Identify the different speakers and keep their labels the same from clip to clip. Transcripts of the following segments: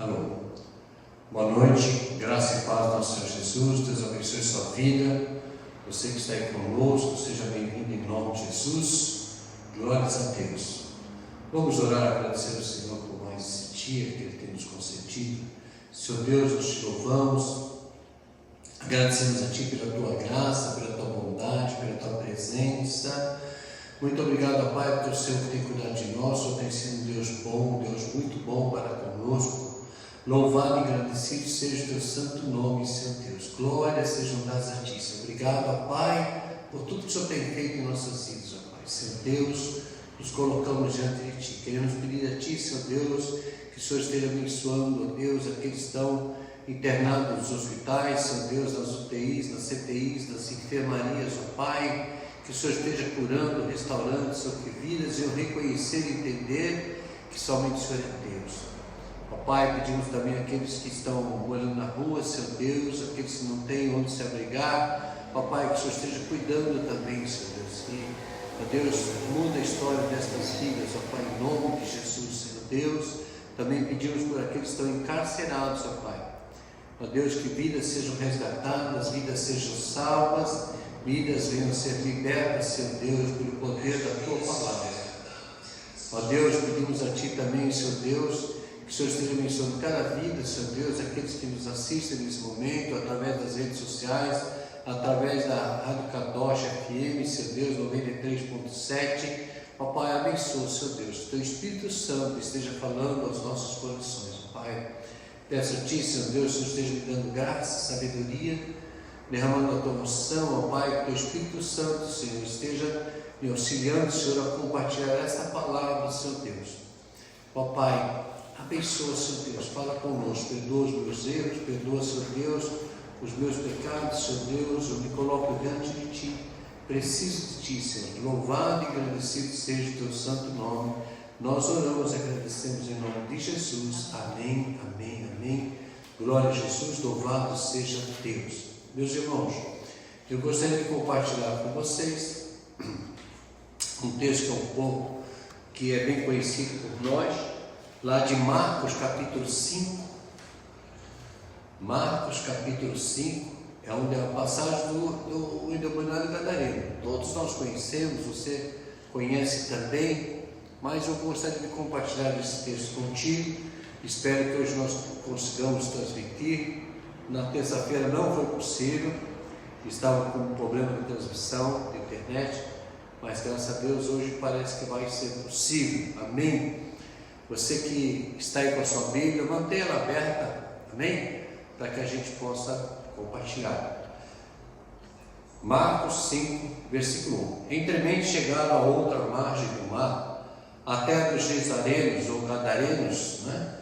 Speaker 1: Alô, boa noite, graça e paz do nosso Senhor Jesus. Deus abençoe sua vida. Você que está aí conosco, seja bem-vindo em nome de Jesus. Glórias a Deus. Vamos orar, agradecer ao Senhor por mais esse dia que Ele tem nos concedido. Senhor Deus, nós te louvamos, agradecemos a Ti pela Tua graça, pela Tua bondade, pela Tua presença. Muito obrigado, Pai, porque o Senhor que tem cuidado de nós. O Senhor tem sido um Deus bom, um Deus muito bom para conosco. Louvado e agradecido seja o Teu santo nome, Senhor Deus. Glórias sejam dadas a Ti, Senhor. Obrigado, Pai, por tudo que o Senhor tem feito em nossas vidas, ó Pai. Senhor Deus, nos colocamos diante de Ti. Queremos pedir a Ti, Senhor Deus, que o Senhor esteja abençoando, ó Deus, aqueles que estão internados nos hospitais, Senhor Deus, nas UTIs, nas CTIs, nas enfermarias, ó Pai. Que o Senhor esteja curando, restaurando, Senhor, que vidas eu reconhecer e entender que somente o Senhor é Deus. Ó Pai, pedimos também àqueles que estão morando na rua, Senhor Deus, aqueles que não têm onde se abrigar, ó Pai, que o Senhor esteja cuidando também, Senhor Deus, que, ó Deus, muda a história destas vidas, ó Pai, em nome de Jesus, Senhor Deus. Também pedimos por aqueles que estão encarcerados, ó Pai, ó Deus, que vidas sejam resgatadas, vidas sejam salvas, vidas venham a ser libertas, Senhor Deus, pelo poder da Tua palavra. Ó Deus, pedimos a Ti também, Senhor Deus, que o Senhor esteja abençoando cada vida, Senhor Deus, aqueles que nos assistem nesse momento, através das redes sociais, através da Rádio Kadosh FM, Senhor Deus, 93.7. Ó Pai, abençoa, Senhor Deus, que Teu Espírito Santo esteja falando aos nossos corações, ó Pai. Peço a Ti, Senhor Deus, que o Senhor esteja me dando graça, sabedoria, derramando a Tua unção, ó Pai, que o Teu Espírito Santo, Senhor, esteja me auxiliando, Senhor, a compartilhar esta palavra, Senhor Deus. Ó Pai, abençoa, Senhor Deus, fala conosco, perdoa os meus erros, perdoa, Senhor Deus, os meus pecados, Senhor Deus, eu me coloco diante de Ti, preciso de Ti, Senhor, louvado e agradecido seja o Teu santo nome. Nós oramos e agradecemos em nome de Jesus, amém, amém, amém. Glória a Jesus, louvado seja Deus. Meus irmãos, eu gostaria de compartilhar com vocês um texto que é bem conhecido por nós, lá de Marcos capítulo 5. Marcos capítulo 5 é onde é a passagem do endemoniado gadareno. Todos nós conhecemos, você conhece também, mas eu gostaria de compartilhar esse texto contigo. Espero que hoje nós consigamos transmitir. Na terça-feira não foi possível, estava com um problema de transmissão de internet, mas graças a Deus hoje parece que vai ser possível, amém? Você que está aí com a sua Bíblia, mantenha ela aberta, amém? Para que a gente possa compartilhar. Marcos 5, versículo 1. Entremente chegaram a outra margem do mar, a terra dos Gesarenos ou Gadarenos, né?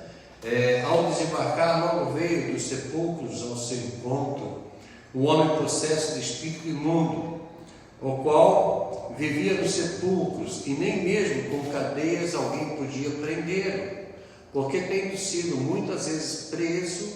Speaker 1: Ao desembarcar, logo veio dos sepulcros ao seu encontro um homem possesso de espírito imundo, o qual vivia nos sepulcros, e nem mesmo com cadeias alguém podia prendê-lo, porque tendo sido muitas vezes preso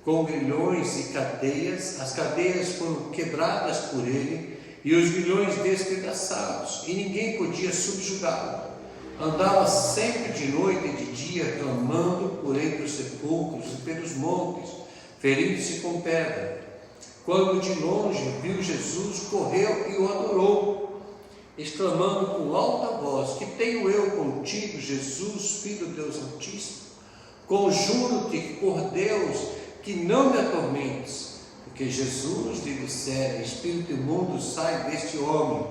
Speaker 1: com grilhões e cadeias, as cadeias foram quebradas por ele e os grilhões despedaçados, e ninguém podia subjugá-lo. Andava sempre de noite e de dia, clamando por entre os sepulcros e pelos montes, ferindo-se com pedra. Quando de longe viu Jesus, correu e o adorou, exclamando com alta voz: Que tenho eu contigo, Jesus, Filho de Deus Altíssimo? Conjuro-te por Deus que não me atormentes. Porque Jesus lhe dissera: Espírito imundo, sai deste homem.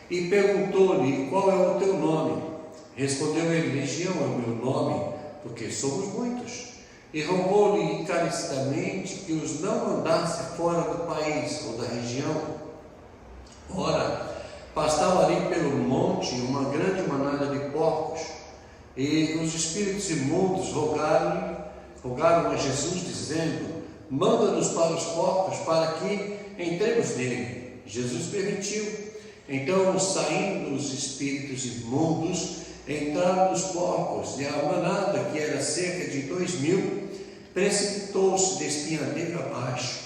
Speaker 1: E perguntou-lhe: Qual é o teu nome? Respondeu ele: Legião é o meu nome, porque somos muitos. E rogou-lhe encarecidamente que os não mandasse fora do país ou da região. Ora, pastava ali pelo monte uma grande manada de porcos, e os espíritos imundos rogaram a Jesus, dizendo: Manda-nos para os porcos, para que entremos nele. Jesus permitiu. Então, saindo os espíritos imundos, entraram nos porcos, e a manada, que era cerca de 2.000, precipitou-se de espinhadeiro abaixo,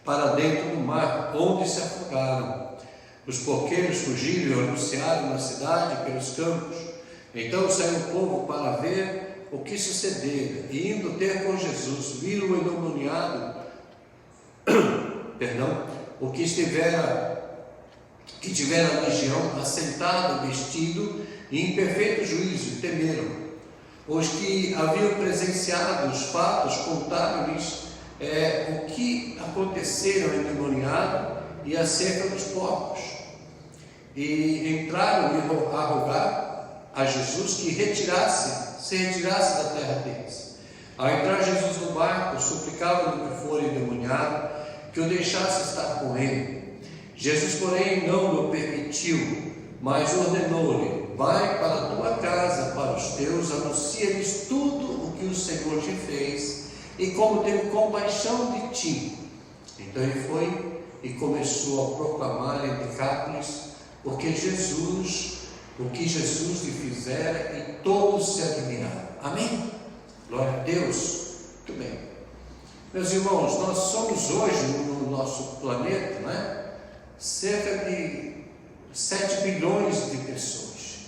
Speaker 1: para dentro do mar, onde se afogaram. Os porqueiros fugiram e anunciaram na cidade pelos campos. Então saiu o povo para ver o que sucedera, e indo ter com Jesus, viram o endemoniado, o que tivera a legião, assentado, vestido e em perfeito juízo, e temeram. Os que haviam presenciado os fatos contaram-lhes o que aconteceram ao endemoniado e acerca dos porcos. E entraram a rogar a Jesus que se retirasse da terra deles. Ao entrar Jesus no barco, suplicava-lhe que fora endemoniado, que o deixasse estar com ele. Jesus, porém, não lhe permitiu, mas ordenou-lhe: vai para a tua casa, para os teus, anuncia-lhes tudo o que o Senhor te fez, e como teve compaixão de ti. Então ele foi e começou a proclamar em Decápolis o que Jesus lhe fizera, e todos se admiraram. Amém? Glória a Deus. Muito bem. Meus irmãos, nós somos hoje no nosso planeta, né, cerca de 7 bilhões de pessoas.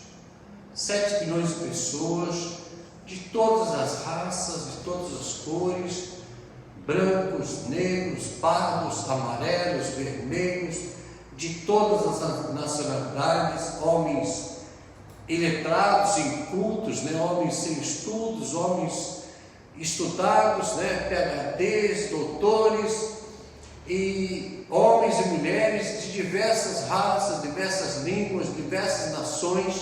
Speaker 1: 7 bilhões de pessoas, de todas as raças, de todas as cores, brancos, negros, pardos, amarelos, vermelhos, de todas as nacionalidades, homens iletrados, incultos, né? Homens sem estudos, homens estudados, né? PhDs, doutores, e homens e mulheres de diversas raças, diversas línguas, diversas nações.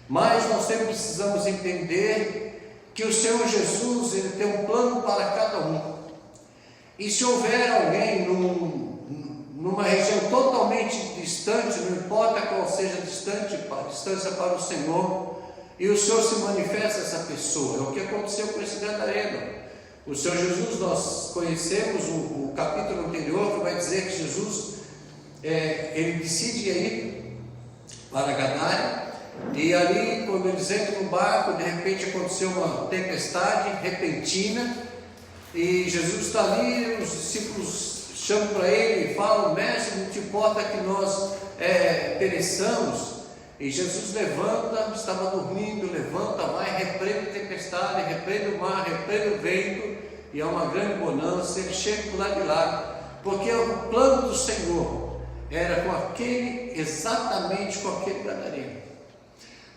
Speaker 1: Mas nós sempre precisamos entender que o Senhor Jesus, ele tem um plano para cada um. E se houver alguém numa região totalmente distante, não importa qual seja a distância para o Senhor, e o Senhor se manifesta a essa pessoa. É o que aconteceu com esse gadareno. O Senhor Jesus, nós conhecemos o capítulo anterior, que vai dizer que Jesus, ele decide ir para Gadara, e ali, quando eles entram no barco, de repente aconteceu uma tempestade repentina, e Jesus está ali, os discípulos chamam para ele e falam: mestre, não te importa que nós pereçamos? E Jesus levanta, estava dormindo, levanta, vai, repreende a tempestade, repreende o mar, repreende o vento, e há uma grande bonança. Ele chega do lado de lá, porque o plano do Senhor era exatamente com aquele gadareno.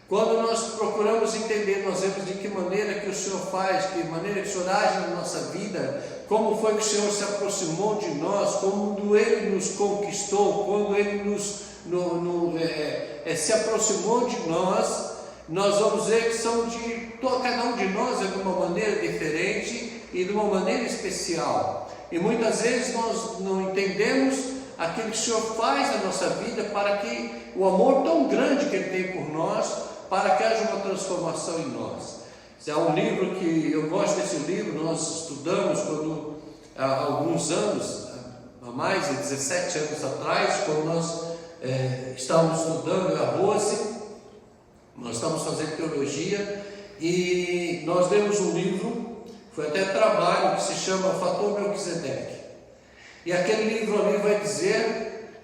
Speaker 1: Quando nós procuramos entender, nós vemos de que maneira que o Senhor faz, de que maneira que o Senhor age na nossa vida, como foi que o Senhor se aproximou de nós, quando Ele nos conquistou, quando Ele se aproximou de nós, nós vamos ver que cada um de nós é de uma maneira diferente e de uma maneira especial. E muitas vezes nós não entendemos aquilo que o Senhor faz na nossa vida, para que o amor tão grande que Ele tem por nós, para que haja uma transformação em nós. Há um livro que eu gosto desse livro, nós estudamos há alguns anos, há mais de 17 anos atrás, quando nós estávamos estudando, eu e a Rose, nós estávamos fazendo teologia, e nós lemos um livro, foi até trabalho, que se chama Fator Melquisedeque. E aquele livro ali vai dizer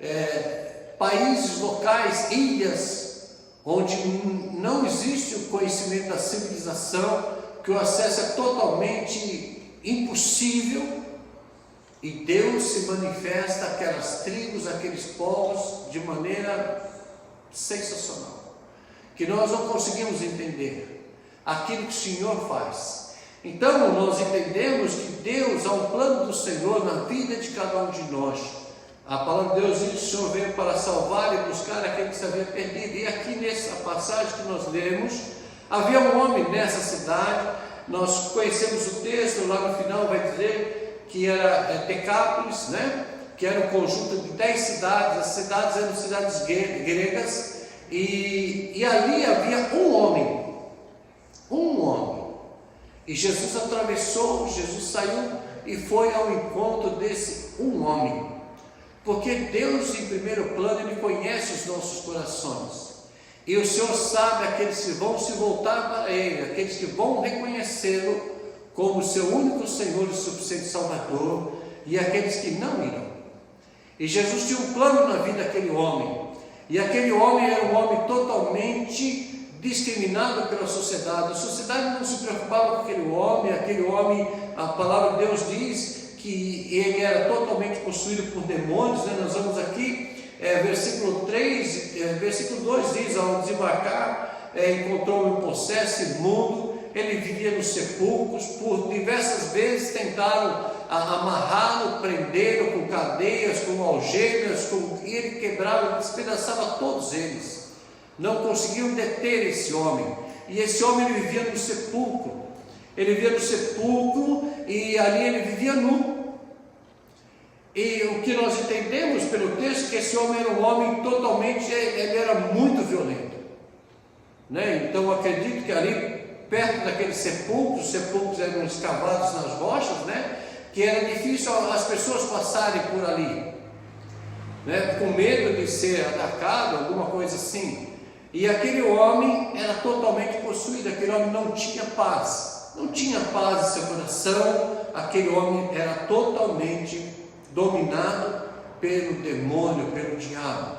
Speaker 1: países, locais, ilhas, onde não existe o conhecimento da civilização, que o acesso é totalmente impossível, e Deus se manifesta àquelas tribos, àqueles povos, de maneira sensacional, que nós não conseguimos entender aquilo que o Senhor faz. Então nós entendemos que Deus, há um plano do Senhor na vida de cada um de nós. A palavra de Deus diz que o Senhor veio para salvar e buscar aquele que se havia perdido. E aqui nessa passagem que nós lemos, havia um homem nessa cidade. Nós conhecemos o texto, lá no final vai dizer que era Decápolis, né? Que era um conjunto de 10 cidades. As cidades eram cidades gregas, e ali havia um homem. E Jesus atravessou, Jesus saiu e foi ao encontro desse um homem. Porque Deus, em primeiro plano, Ele conhece os nossos corações. E o Senhor sabe aqueles que vão se voltar para Ele, aqueles que vão reconhecê-lo como seu único Senhor e suficiente Salvador, e aqueles que não irão. E Jesus tinha um plano na vida daquele homem. E aquele homem era um homem totalmente discriminado pela sociedade. A sociedade não se preocupava com aquele homem, a palavra de Deus diz que ele era totalmente possuído por demônios, né? Nós vamos aqui, versículo 2 diz: ao desembarcar, encontrou um possesso imundo, ele vivia nos sepulcros, por diversas vezes tentaram amarrá-lo, prendê-lo com cadeias, com algemas, e ele quebrava, despedaçava todos eles. Não conseguiam deter esse homem, e esse homem ele vivia no sepulcro, e ali ele vivia nu. E o que nós entendemos pelo texto, que esse homem era um homem totalmente, ele era muito violento, né? Então acredito que ali perto daqueles sepulcros, os sepulcros eram escavados nas rochas, né? Que era difícil as pessoas passarem por ali, né? Com medo de ser atacado, alguma coisa assim. E aquele homem era totalmente possuído, aquele homem não tinha paz em seu coração, aquele homem era totalmente dominado pelo demônio, pelo diabo.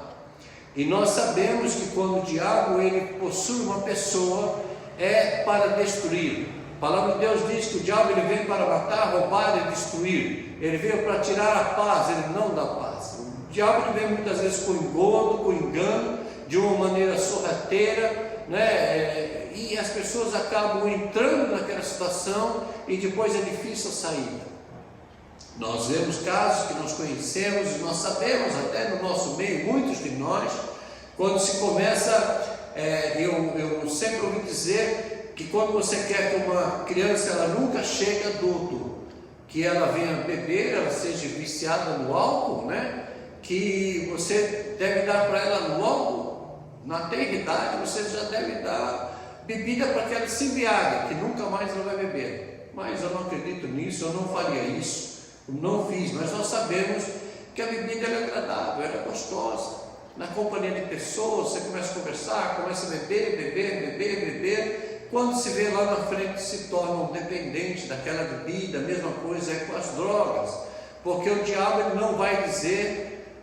Speaker 1: E nós sabemos que quando o diabo ele possui uma pessoa, é para destruir. A palavra de Deus diz que o diabo ele vem para matar, roubar e destruir. Ele veio para tirar a paz, ele não dá paz. O diabo ele vem muitas vezes com engodo, com engano, de uma maneira sorrateira, né? E as pessoas acabam entrando naquela situação e depois é difícil a saída. Nós vemos casos que nós conhecemos, nós sabemos até no nosso meio, muitos de nós, quando se começa, eu sempre ouvi dizer que quando você quer que uma criança ela nunca chegue adulto, que ela venha beber, ela seja viciada no álcool, né? Que você deve dar para ela logo, na tenridade, você já deve dar bebida para que ela se embriague, que nunca mais ela vai beber. Mas eu não acredito nisso, eu não faria isso. Não fiz, mas nós sabemos que a bebida é agradável, ela é gostosa. Na companhia de pessoas, você começa a conversar, começa a beber. Quando se vê lá na frente, se tornam dependentes daquela bebida. A mesma coisa é com as drogas, porque o diabo ele não vai dizer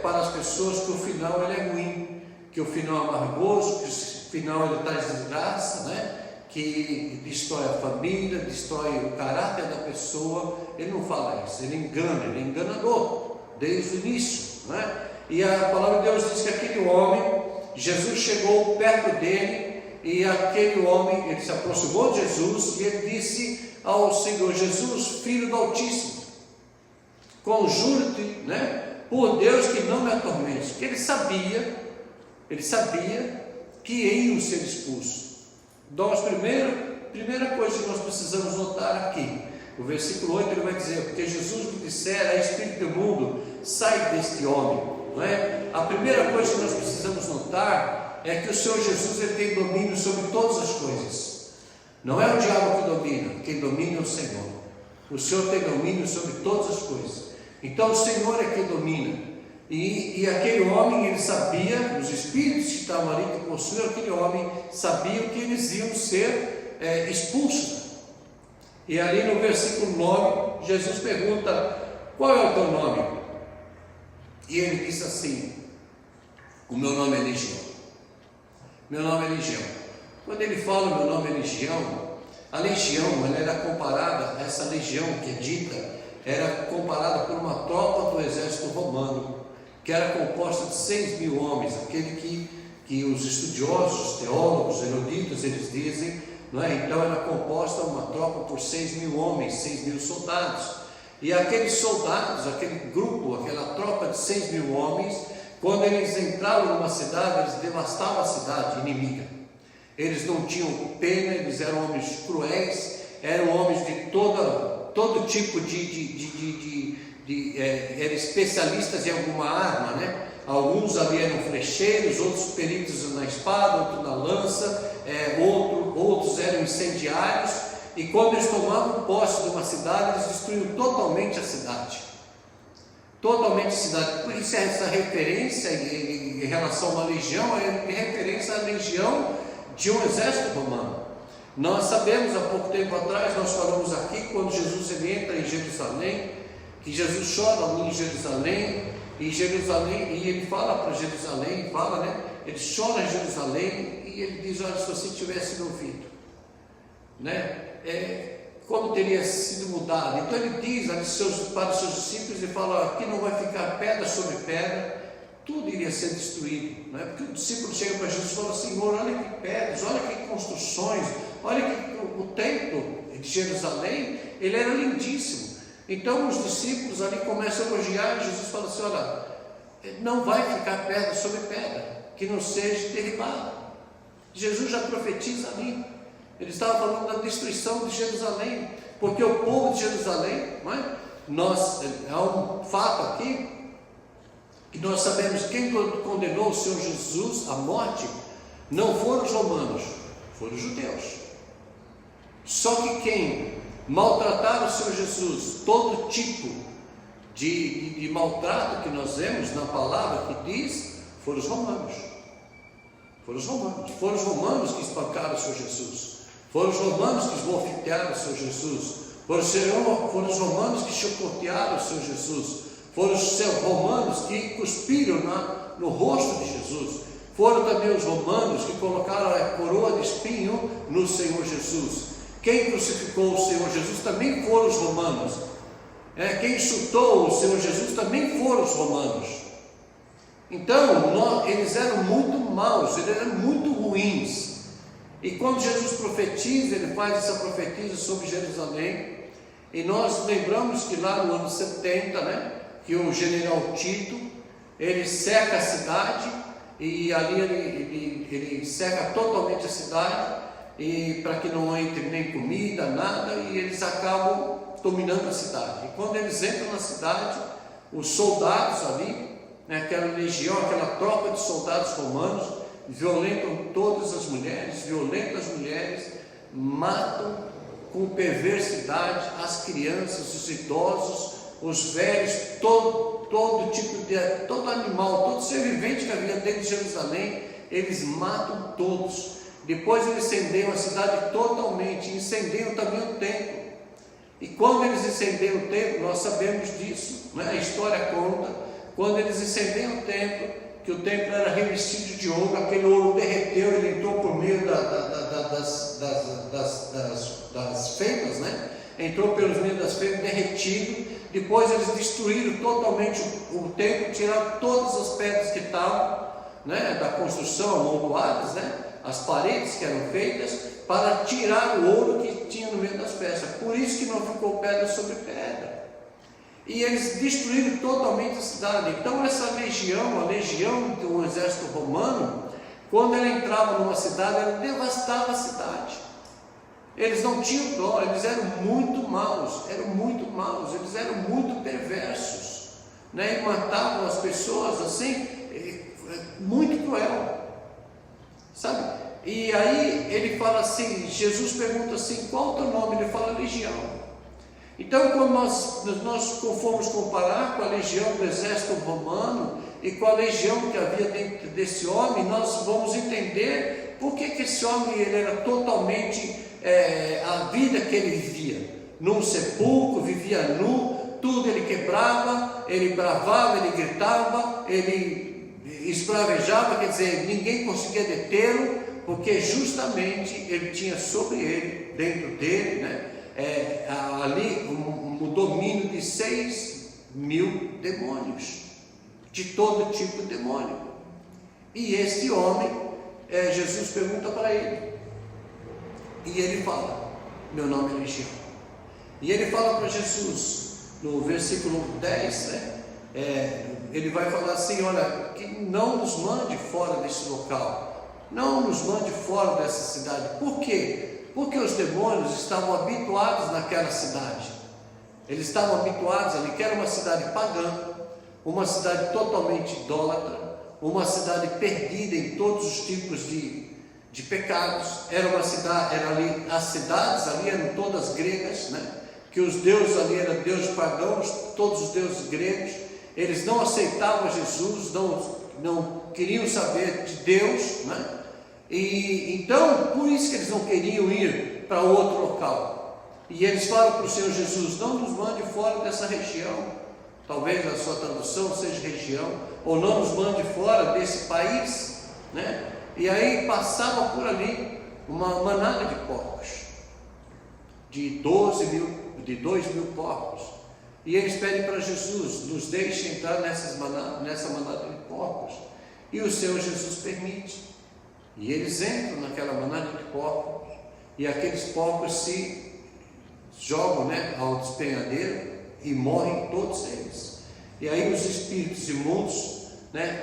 Speaker 1: para as pessoas que o final ele é ruim, que o final é amargoso, que o final ele traz desgraça, né? Que destrói a família, destrói o caráter da pessoa. Ele não fala isso, ele engana, ele é enganador desde o início, né? E a palavra de Deus diz que aquele homem, Jesus chegou perto dele, e aquele homem, ele se aproximou de Jesus, e ele disse ao Senhor: Jesus, Filho do Altíssimo, conjuro-te, né, por Deus que não me atormente. Porque ele sabia que iam ser expulsos. Então, primeira coisa que nós precisamos notar aqui, o versículo 8 ele vai dizer: porque Jesus lhe dissera, é espírito imundo, sai deste homem, não é? A primeira coisa que nós precisamos notar é que o Senhor Jesus ele tem domínio sobre todas as coisas. Não é o diabo que domina, quem domina é o Senhor. O Senhor tem domínio sobre todas as coisas. Então o Senhor é quem domina. E aquele homem, ele sabia, os espíritos que estavam ali, que possuíam aquele homem, sabiam que eles iam ser expulsos. E ali no versículo 9, Jesus pergunta: qual é o teu nome? E ele disse assim: o meu nome é Legião. Meu nome é Legião. Quando ele fala meu nome é Legião, a legião, ela era comparada, essa legião que é dita, era comparada por uma tropa do exército romano, que era composta de 6.000 homens, aquele que os estudiosos, teólogos, eruditos, eles dizem, não é? Então era composta uma tropa por 6.000 homens, 6.000 soldados, e aqueles soldados, aquele grupo, aquela tropa de 6.000 homens, quando eles entravam numa cidade, eles devastavam a cidade inimiga. Eles não tinham pena, eles eram homens cruéis, eram homens de todo tipo eram especialistas em alguma arma, né? Alguns ali eram flecheiros, outros peritos na espada, outros na lança, outros eram incendiários, e quando eles tomavam posse de uma cidade, eles destruíam totalmente a cidade. Totalmente a cidade. Por isso essa referência em relação a uma legião é referência à legião de um exército romano. Nós sabemos, há pouco tempo atrás, nós falamos aqui, quando Jesus ele entra em Jerusalém, que Jesus chora ali em Jerusalém, e ele fala para Jerusalém, ele chora em Jerusalém, E ele diz: olha, se você tivesse me ouvido, né? Como teria sido mudado. Então ele diz para os seus discípulos, ele fala: aqui não vai ficar pedra sobre pedra, tudo iria ser destruído, né? Porque o discípulo chega para Jesus e fala: Senhor, olha que pedras, olha que construções, olha que o templo de Jerusalém, ele era lindíssimo. Então os discípulos ali começam a elogiar, e Jesus fala assim: olha, não vai ficar pedra sobre pedra que não seja derribada. Jesus já profetiza ali. Ele estava falando da destruição de Jerusalém, porque o povo de Jerusalém, não é? Há um fato aqui, que nós sabemos quem condenou o Senhor Jesus à morte, não foram os romanos, foram os judeus. Só que quem maltrataram o Senhor Jesus, todo tipo de maltrato que nós vemos na palavra que diz, foram os romanos. Foram os romanos que espancaram o Senhor Jesus. Foram os romanos que esbofetearam o Senhor Jesus. Foram os romanos que chicotearam o Senhor Jesus. Foram os romanos que cuspiram no rosto de Jesus. Foram também os romanos que colocaram a coroa de espinho no Senhor Jesus. Quem crucificou o Senhor Jesus também foram os romanos. Quem insultou o Senhor Jesus também foram os romanos. Então, eles eram muito maus, eles eram muito ruins. E quando Jesus profetiza, ele faz essa profecia sobre Jerusalém. E nós lembramos que lá no ano 70, né, que o general Tito, ele cerca a cidade, e ali ele cerca totalmente a cidade, e para que não entre nem comida, nada, e eles acabam dominando a cidade. E quando eles entram na cidade, os soldados ali, né, aquela legião, aquela tropa de soldados romanos, violentam todas as mulheres, matam com perversidade as crianças, os idosos, os velhos, todo tipo de, todo animal, todo ser vivente que havia dentro de Jerusalém, eles matam todos. Depois eles incendeiam a cidade totalmente, incendeiam também o templo. E quando eles incendeiam o templo, nós sabemos disso, né? A história conta, quando eles incendeiam o templo, que o templo era revestido de ouro, aquele ouro derreteu, ele entrou por meio das fendas, né? Entrou pelos meios das fendas, derretido. Depois eles destruíram totalmente o templo, tiraram todas as pedras que estavam, né, da construção, amontoadas, né, as paredes que eram feitas, para tirar o ouro que tinha no meio das peças. Por isso que não ficou pedra sobre pedra. E eles destruíram totalmente a cidade. Então essa legião, a legião do exército romano, quando ela entrava numa cidade, ela devastava a cidade. Eles não tinham dó, eles eram muito maus, eles eram muito perversos, né? E matavam as pessoas assim, muito cruel, sabe? E aí ele fala assim, Jesus pergunta assim: qual o teu nome? Ele fala legião. Então, quando nós fomos comparar com a legião do exército romano e com a legião que havia dentro desse homem, nós vamos entender por que esse homem ele era totalmente, a vida que ele vivia, num sepulcro, vivia nu, tudo ele quebrava, ele bravava, ele gritava, ele esbravejava, quer dizer, ninguém conseguia detê-lo, porque justamente ele tinha sobre ele, dentro dele, né, ali um domínio de 6.000 demônios, de todo tipo de demônio. E este homem, Jesus pergunta para ele, e ele fala: meu nome é Legião. E ele fala para Jesus, no versículo 10, né, ele vai falar assim: olha, que não nos mande fora desse local, não nos mande fora dessa cidade. Por quê? Porque os demônios estavam habituados naquela cidade. Eles estavam habituados ali, que era uma cidade pagã, uma cidade totalmente idólatra, uma cidade perdida em todos os tipos de pecados. Era uma cidade, as cidades ali eram todas gregas, né? Que os deuses ali eram deuses pagãos, todos os deuses gregos. Eles não aceitavam Jesus, não queriam saber de Deus, né? E então, por isso que eles não queriam ir para outro local. E eles falam para o Senhor Jesus: não nos mande fora dessa região. Talvez a sua tradução seja região, ou não nos mande fora desse país, né? E aí passava por ali uma manada de porcos, de 2.000 porcos. E eles pedem para Jesus: nos deixe entrar nessa manada de porcos. E o Senhor Jesus permite. E eles entram naquela manada de porcos, e aqueles porcos se jogam, ao despenhadeiro, e morrem todos eles. E aí os espíritos imundos,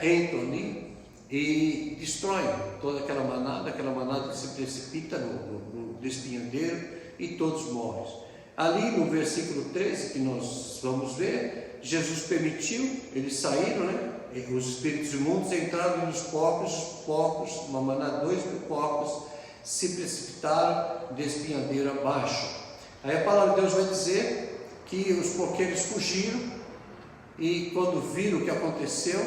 Speaker 1: entram ali e destroem toda aquela manada se precipita no despenhadeiro e todos morrem. Ali no versículo 13 que nós vamos ver, Jesus permitiu, eles saíram, os espíritos imundos entraram nos porcos, uma manada, 2.000 porcos, se precipitaram despenhadeiro abaixo. Aí a palavra de Deus vai dizer que os porqueiros fugiram, e quando viram o que aconteceu,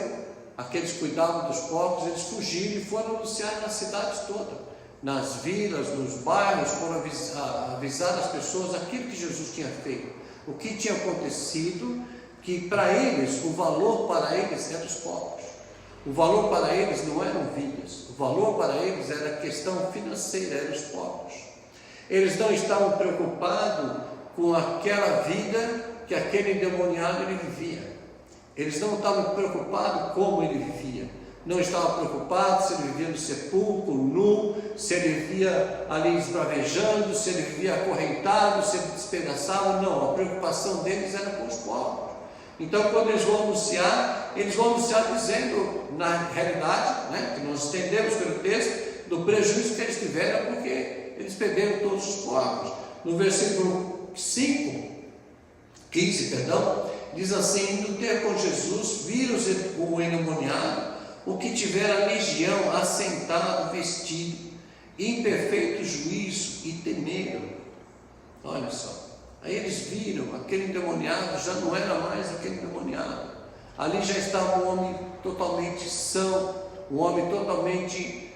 Speaker 1: aqueles que cuidavam dos porcos, eles fugiram e foram anunciar nas cidades todas, nas vilas, nos bairros, foram avisar as pessoas aquilo que Jesus tinha feito, o que tinha acontecido, que para eles, o valor para eles era os porcos. O valor para eles não eram vidas, o valor para eles era questão financeira, eram os porcos. Eles não estavam preocupados com aquela vida que aquele endemoniado ele vivia. Eles não estavam preocupados como ele vivia. Não estavam preocupados se ele vivia no sepulcro, nu, se ele vivia ali esbravejando, se ele vivia acorrentado, se ele despedaçava. Não, a preocupação deles era com os porcos. Então, quando eles vão anunciar dizendo, na realidade, que nós entendemos pelo texto, do prejuízo que eles tiveram, porque eles perderam todos os porcos. No versículo 15, diz assim: indo ter com Jesus, viram o endemoniado, o que tivera legião, assentado, vestido, em perfeito juízo, e temeram. Olha só, aí eles viram, aquele endemoniado já não era mais aquele endemoniado, ali já estava um homem totalmente são, um homem totalmente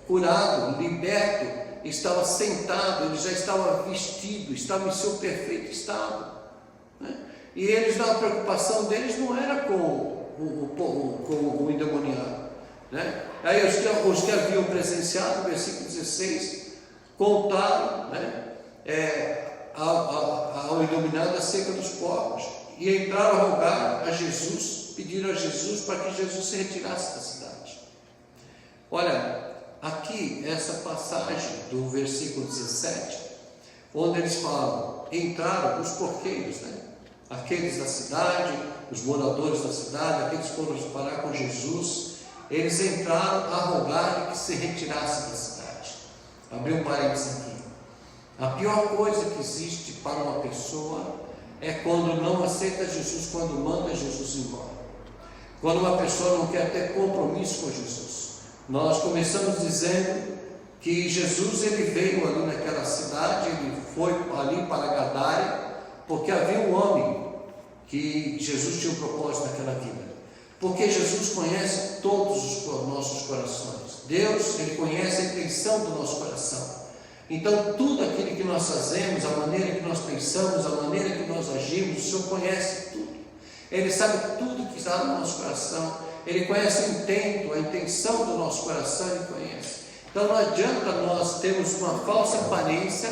Speaker 1: curado, liberto, estava sentado, ele já estava vestido, estava em seu perfeito estado, E eles, a preocupação deles não era com o endemoniado, Aí os que haviam presenciado, versículo 16, contaram, ao endemoniado acerca dos porcos, e entraram a rogar a Jesus, pediram a Jesus para que Jesus se retirasse da cidade. Olha, aqui essa passagem do versículo 17, onde eles falam, entraram os porqueiros, aqueles da cidade, os moradores da cidade, aqueles que foram parar com Jesus, eles entraram a rogar que se retirasse da cidade. Abri um parênteses aqui. A pior coisa que existe para uma pessoa é quando não aceita Jesus, quando manda Jesus embora. Quando uma pessoa não quer ter compromisso com Jesus. Nós começamos dizendo que Jesus ele veio ali naquela cidade, ele foi ali para Gadária, porque havia um homem que Jesus tinha um propósito naquela vida. Porque Jesus conhece todos os nossos corações. Deus, ele conhece a intenção do nosso coração. Então, tudo aquilo que nós fazemos, a maneira que nós pensamos, a maneira que nós agimos, o Senhor conhece tudo. Ele sabe tudo que está no nosso coração. Ele conhece o intento, a intenção do nosso coração, ele conhece. Então, não adianta nós termos uma falsa aparência,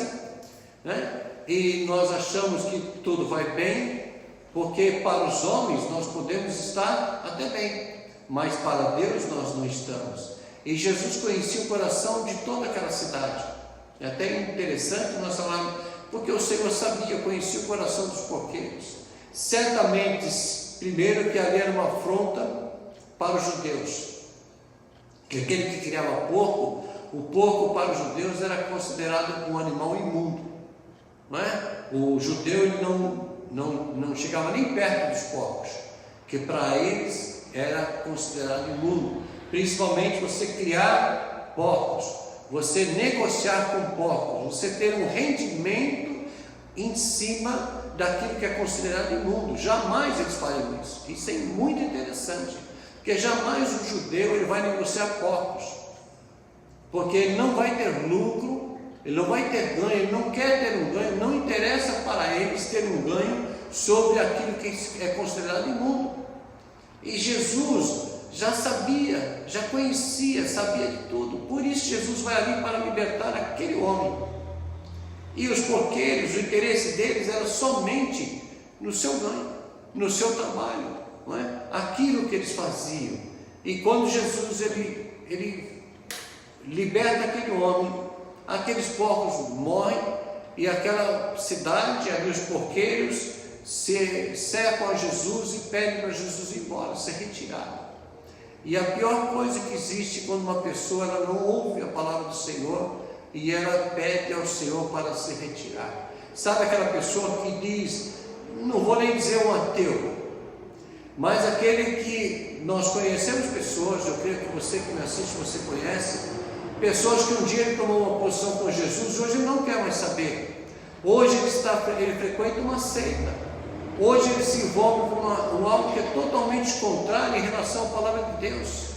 Speaker 1: e nós achamos que tudo vai bem, porque para os homens nós podemos estar até bem, mas para Deus nós não estamos. E Jesus conhecia o coração de toda aquela cidade. É até interessante nós falarmos, porque o Senhor sabia, conhecia o coração dos porqueiros. Certamente, primeiro que ali era uma afronta para os judeus, que aquele que criava porco, o porco para os judeus era considerado um animal imundo, O judeu ele não chegava nem perto dos porcos, que para eles era considerado imundo. Principalmente você criar porcos, você negociar com porcos, você ter um rendimento em cima daquilo que é considerado imundo. Jamais eles fariam isso. Isso é muito interessante, porque jamais o judeu ele vai negociar porcos, porque ele não vai ter lucro, ele não vai ter ganho, ele não quer ter um ganho, não interessa para eles ter um ganho sobre aquilo que é considerado imundo. E Jesus já sabia, já conhecia, sabia de tudo. Por isso Jesus vai ali para libertar aquele homem. E os porqueiros, o interesse deles era somente no seu ganho, no seu trabalho, não é? Aquilo que eles faziam. E quando Jesus ele liberta aquele homem, aqueles porcos morrem e aquela cidade, ali os porqueiros se cercam a Jesus e pedem para Jesus ir embora, ser retirado. E a pior coisa que existe quando uma pessoa ela não ouve a palavra do Senhor e ela pede ao Senhor para se retirar. Sabe aquela pessoa que diz, não vou nem dizer um ateu, mas aquele que nós conhecemos pessoas, eu creio que você que me assiste, você conhece, pessoas que um dia ele tomou uma posição com Jesus, hoje ele não quer mais saber. Hoje ele frequenta uma seita. Hoje ele se envolve com algo que é totalmente contrário em relação à palavra de Deus.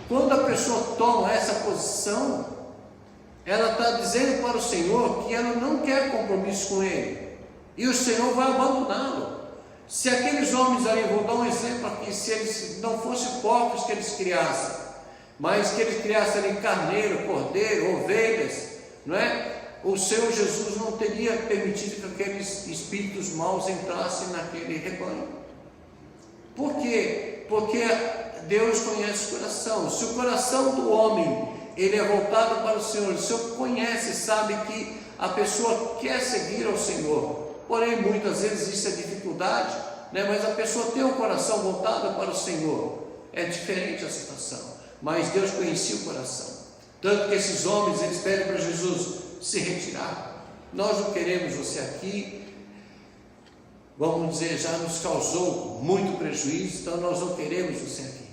Speaker 1: Quando a pessoa toma essa posição, ela está dizendo para o Senhor que ela não quer compromisso com Ele. E o Senhor vai abandoná-lo. Se aqueles homens ali, vou dar um exemplo aqui, se eles não fossem porcos que eles criassem, mas que eles criassem ali carneiro, cordeiro, ovelhas, não é? O Senhor Jesus não teria permitido que aqueles espíritos maus entrassem naquele rebanho. Por quê? Porque Deus conhece o coração. Se o coração do homem ele é voltado para o Senhor, o Senhor conhece, sabe que a pessoa quer seguir ao Senhor, porém muitas vezes isso é dificuldade, né? Mas a pessoa tem o coração voltado para o Senhor, é diferente a situação, mas Deus conhecia o coração, tanto que esses homens eles pedem para Jesus se retirar. Nós não queremos você aqui, vamos dizer, já nos causou muito prejuízo, então nós não queremos você aqui.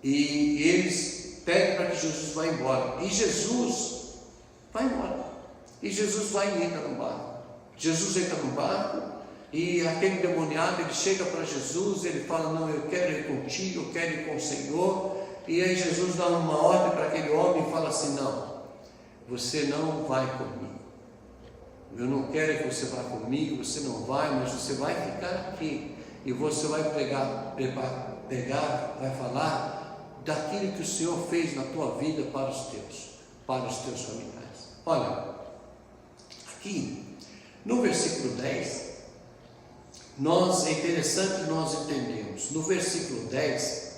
Speaker 1: E eles pedem para que Jesus vá embora, e Jesus vai embora, e Jesus vai e entra no barco. Jesus entra no barco, e aquele demoniado, ele chega para Jesus, ele fala, não, eu quero ir contigo, eu quero ir com o Senhor. E aí Jesus dá uma ordem para aquele homem e fala assim, não, você não vai comigo, eu não quero que você vá comigo, você não vai, mas você vai ficar aqui, e você vai vai falar daquilo que o Senhor fez na tua vida para os teus familiares. Olha, aqui no versículo 10, é interessante nós entendemos, no versículo 10,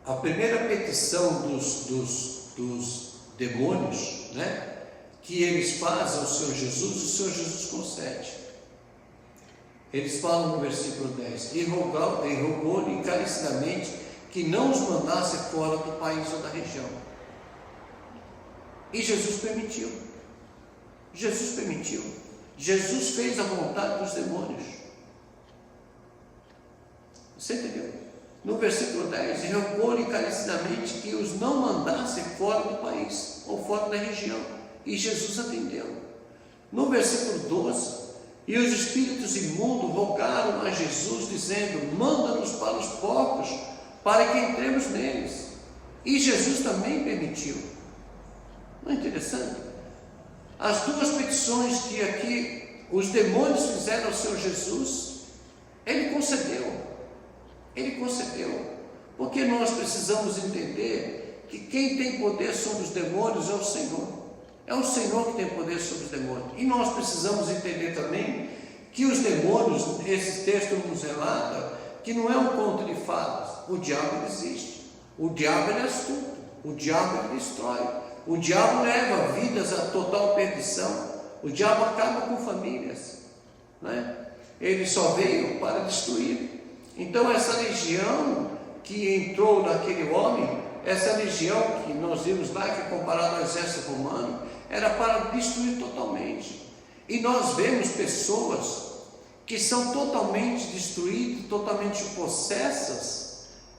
Speaker 1: a primeira petição dos demônios, né, que eles fazem ao Senhor Jesus, o Senhor Jesus concede. Eles falam no versículo 10, e rogou-lhe encarecidamente que não os mandasse fora do país ou da região. E Jesus permitiu. Jesus fez a vontade dos demônios. Você entendeu? No versículo 10, e rogou-lhe encarecidamente que os não mandasse fora do país ou fora da região. E Jesus atendeu. No versículo 12, e os espíritos imundos rogaram a Jesus, dizendo, manda-nos para os porcos, para que entremos neles. E Jesus também permitiu. Não é interessante? As duas petições que aqui os demônios fizeram ao Senhor Jesus, Ele concedeu. Porque nós precisamos entender que quem tem poder sobre os demônios é o Senhor. É o Senhor que tem poder sobre os demônios. E nós precisamos entender também que os demônios, esse texto nos relata, que não é um conto de fadas. O diabo existe. O diabo é astuto. O diabo destrói. O diabo leva vidas à total perdição. O diabo acaba com famílias, né? Ele só veio para destruir. Então essa legião que entrou naquele homem, essa legião que nós vimos lá, que é comparada ao exército romano, era para destruir totalmente. E nós vemos pessoas que são totalmente destruídas, totalmente possessas,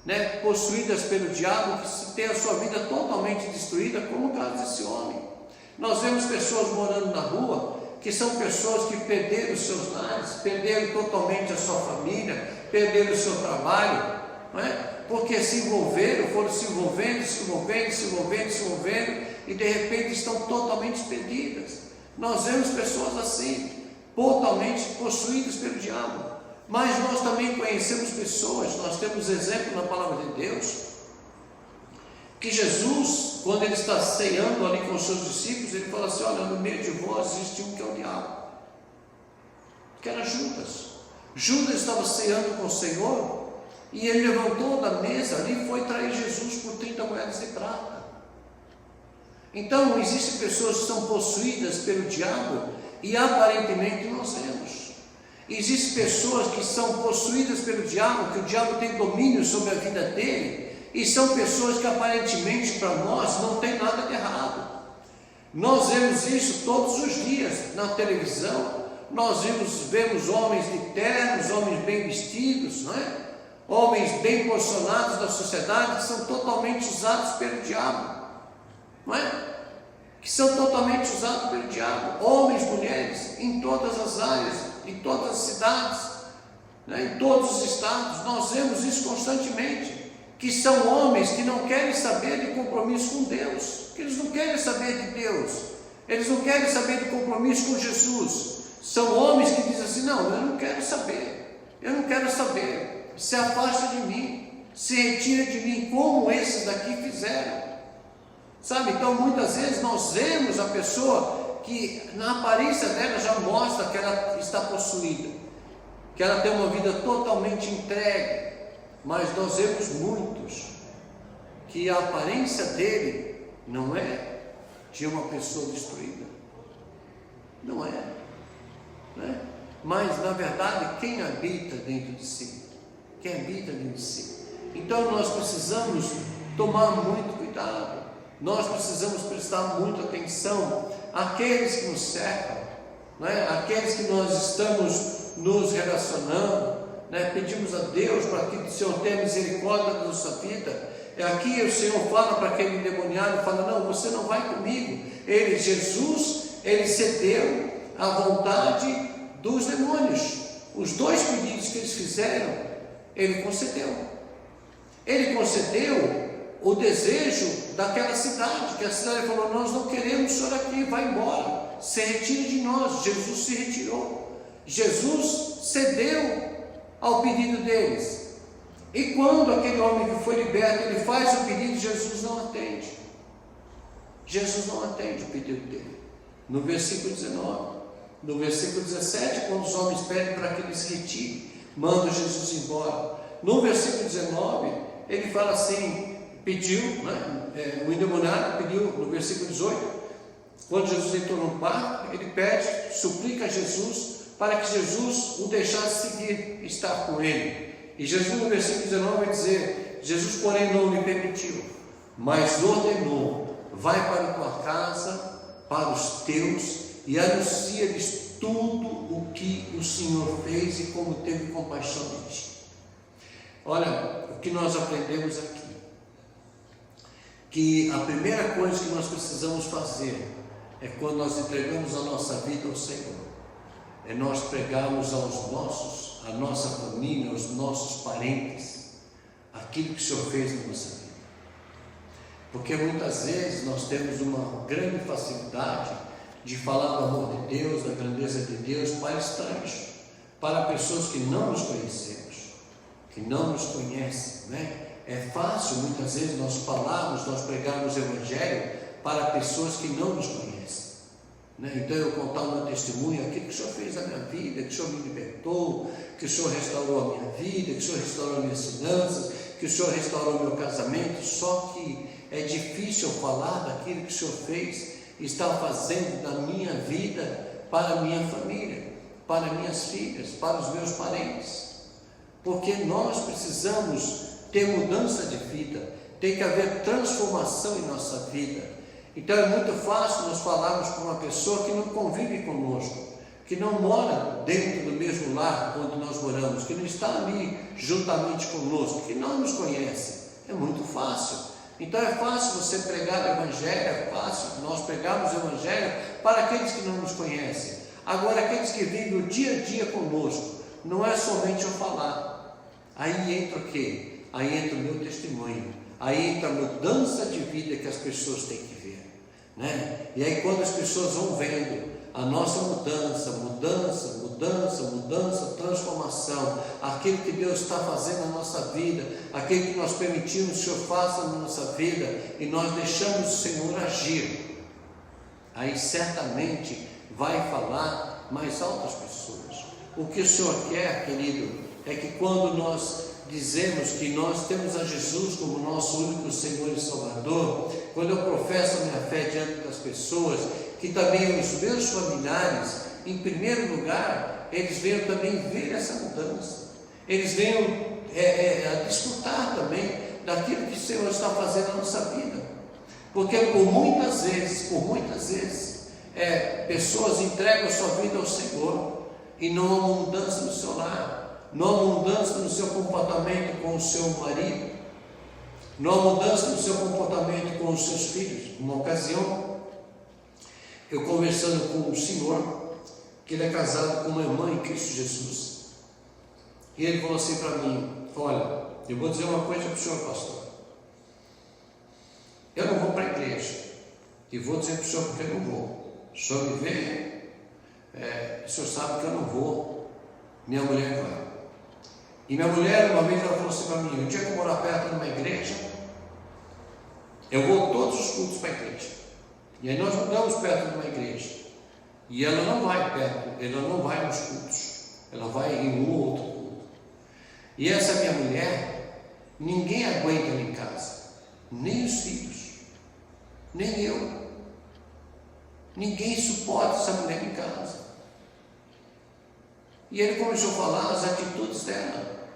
Speaker 1: né, possuídas pelo diabo, que tem a sua vida totalmente destruída, como o caso desse homem. Nós vemos pessoas morando na rua, que são pessoas que perderam os seus lares, perderam totalmente a sua família, perderam o seu trabalho, não é? Porque foram se envolvendo, e de repente estão totalmente perdidas. Nós vemos pessoas assim, totalmente possuídas pelo diabo. Mas nós também conhecemos pessoas, nós temos exemplo na palavra de Deus, que Jesus, quando ele está ceando ali com os seus discípulos, ele fala assim: olha, no meio de vós existe um que é o diabo, que era Judas. Judas estava ceando com o Senhor, e ele levantou da mesa ali e foi trair Jesus por 30 moedas de prata. Então, existem pessoas que são possuídas pelo diabo, e aparentemente nós vemos. Existem pessoas que são possuídas pelo diabo, que o diabo tem domínio sobre a vida dele, e são pessoas que aparentemente para nós não tem nada de errado. Nós vemos isso todos os dias na televisão. Nós vemos homens de ternos, homens bem vestidos, não é? Homens bem posicionados da sociedade, que são totalmente usados pelo diabo, não é? Que são totalmente usados pelo diabo. Homens, mulheres, em todas as áreas, em todas as cidades, né? Em todos os estados, nós vemos isso constantemente, que são homens que não querem saber de compromisso com Deus, que eles não querem saber de Deus, eles não querem saber de compromisso com Jesus. São homens que dizem assim: não, eu não quero saber, se afasta de mim, se retira de mim, como esses daqui fizeram, sabe? Então muitas vezes nós vemos a pessoa que na aparência dela já mostra que ela está possuída, que ela tem uma vida totalmente entregue, mas nós vemos muitos que a aparência dele não é de uma pessoa destruída, não é, né? Mas na verdade quem habita dentro de si, então nós precisamos tomar muito cuidado, nós precisamos prestar muita atenção àqueles que nos cercam, né? Aqueles que nós estamos nos relacionando, né? Pedimos a Deus para que o Senhor tenha misericórdia da nossa vida. Aqui o Senhor fala para aquele endemoniado, fala: não, você não vai comigo. Jesus, ele cedeu à vontade dos demônios. Os 2 pedidos que eles fizeram, ele concedeu. Ele concedeu o desejo daquela cidade, que a cidade falou: nós não queremos o Senhor aqui, vai embora, se retire de nós. Jesus se retirou, Jesus cedeu ao pedido deles. E quando aquele homem que foi liberto, ele faz o pedido, Jesus não atende. Jesus não atende o pedido dele. No versículo 19, no versículo 17, quando os homens pedem para que ele se retire, manda Jesus embora. No versículo 19, ele fala assim, pediu, né? O endemoniado pediu, no versículo 18, quando Jesus entrou no quarto, ele pede, suplica a Jesus, para que Jesus o deixasse seguir, estar com ele. E Jesus, no versículo 19, vai dizer: Jesus, porém, não lhe permitiu, mas ordenou: vai para a tua casa, para os teus, e anuncia-lhes tudo o que o Senhor fez e como teve compaixão de ti. Olha, o que nós aprendemos aqui, que a primeira coisa que nós precisamos fazer é, quando nós entregamos a nossa vida ao Senhor, é nós pregarmos a nossa família, aos nossos parentes, aquilo que o Senhor fez na nossa vida. Porque muitas vezes nós temos uma grande facilidade de falar do amor de Deus, da grandeza de Deus para estranhos, para pessoas que não nos conhecemos, que não nos conhecem, né? É fácil muitas vezes nós falarmos, nós pregarmos o Evangelho para pessoas que não nos conhecem, né? Então eu contar o meu testemunho, aquilo que o Senhor fez na minha vida, que o Senhor me libertou, que o Senhor restaurou a minha vida, que o Senhor restaurou as minhas finanças, que o Senhor restaurou o meu casamento. Só que é difícil eu falar daquilo que o Senhor fez e está fazendo na minha vida, para a minha família, para minhas filhas, para os meus parentes, porque nós precisamos ter mudança de vida, tem que haver transformação em nossa vida. Então é muito fácil nós falarmos com uma pessoa que não convive conosco, que não mora dentro do mesmo lar onde nós moramos, que não está ali juntamente conosco, que não nos conhece. É muito fácil. Então é fácil você pregar o Evangelho, é fácil nós pregarmos o Evangelho para aqueles que não nos conhecem. Agora, aqueles que vivem o dia a dia conosco, não é somente eu falar. Aí entra o quê? Aí entra o meu testemunho, aí entra a mudança de vida que as pessoas têm que ver, né? E aí quando as pessoas vão vendo a nossa mudança, mudança, transformação, aquilo que Deus está fazendo na nossa vida, aquilo que nós permitimos que o Senhor faça na nossa vida, e nós deixamos o Senhor agir, aí certamente vai falar mais altas pessoas. O que o Senhor quer, querido, é que quando nós dizemos que nós temos a Jesus como nosso único Senhor e Salvador, quando eu professo a minha fé diante das pessoas, que também os meus familiares, em primeiro lugar, eles venham também ver essa mudança, eles venham a desfrutar também daquilo que o Senhor está fazendo na nossa vida, porque por muitas vezes, pessoas entregam a sua vida ao Senhor, e não há mudança no seu lar, não há mudança no seu comportamento com o seu marido, não há mudança no seu comportamento com os seus filhos. Uma ocasião, eu conversando com um senhor, que ele é casado com uma irmã em Cristo Jesus, e ele falou assim para mim: olha, eu vou dizer uma coisa para o senhor, pastor, eu não vou para a igreja, e vou dizer para o senhor porque eu não vou. O senhor me vê, o senhor sabe que eu não vou, minha mulher vai. E minha mulher, uma vez, ela falou assim para mim: um dia que eu morar perto de uma igreja, eu vou todos os cultos para a igreja. E aí nós mudamos perto de uma igreja, e ela não vai perto, ela não vai nos cultos, ela vai em um ou outro culto. E essa minha mulher, ninguém aguenta ela em casa, nem os filhos, nem eu. Ninguém suporta essa mulher em casa. E ele começou a falar as atitudes dela.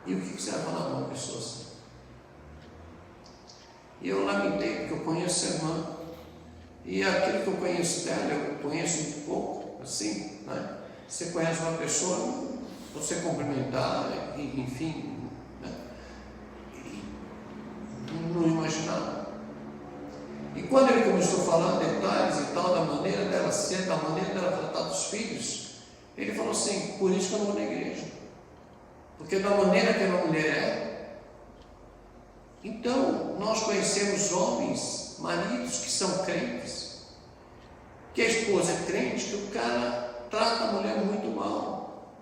Speaker 1: E o que você vai falar para uma pessoa assim? E eu lamentei, porque eu conheço a irmã, e aquilo que eu conheço dela, eu conheço muito pouco, assim, né? Você conhece uma pessoa, você cumprimentar, enfim, né? E não imaginava. E quando ele começou a falar detalhes e tal, da maneira dela ser, da maneira dela tratar dos filhos, ele falou assim: por isso que eu não vou na igreja, porque da maneira que uma mulher é. Então, nós conhecemos homens, maridos que são crentes, que a esposa é crente, que o cara trata a mulher muito mal.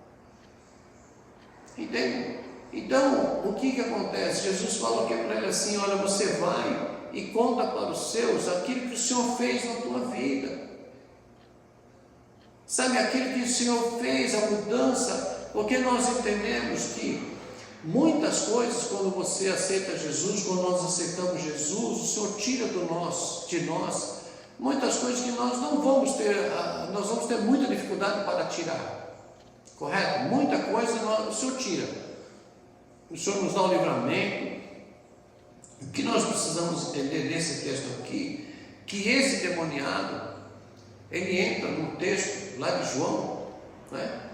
Speaker 1: Entende? Então, o que acontece? Jesus falou aqui para ele assim: olha, você vai e conta para os seus aquilo que o Senhor fez na tua vida. Sabe, aquilo que o Senhor fez, a mudança, porque nós entendemos que muitas coisas, quando você aceita Jesus, quando nós aceitamos Jesus, o Senhor tira de nós, muitas coisas que nós não vamos ter, nós vamos ter muita dificuldade para tirar, correto? Muita coisa o Senhor tira, o Senhor nos dá o livramento. O que nós precisamos entender nesse texto aqui, que esse demoniado, ele entra no texto lá de João, né?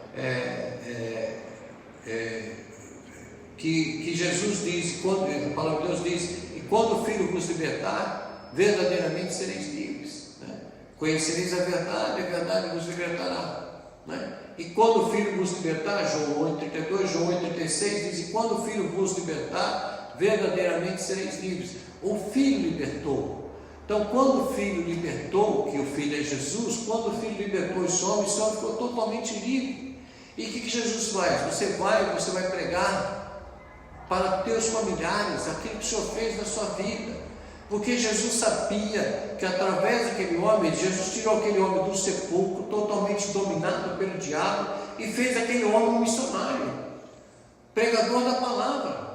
Speaker 1: Que Jesus diz, a palavra de Deus diz: e quando o Filho vos libertar, verdadeiramente sereis livres, né? Conhecereis a verdade vos libertará, né? E quando o Filho vos libertar, João 8,32, João 8,36 diz: e quando o Filho vos libertar, verdadeiramente sereis livres. O Filho libertou. Então, quando o Filho libertou, que o Filho é Jesus, quando o Filho libertou esse homem ficou totalmente livre. E o que Jesus faz? Você vai pregar para teus familiares aquilo que o Senhor fez na sua vida, porque Jesus sabia que através daquele homem, Jesus tirou aquele homem do sepulcro, totalmente dominado pelo diabo, e fez aquele homem um missionário, pregador da palavra.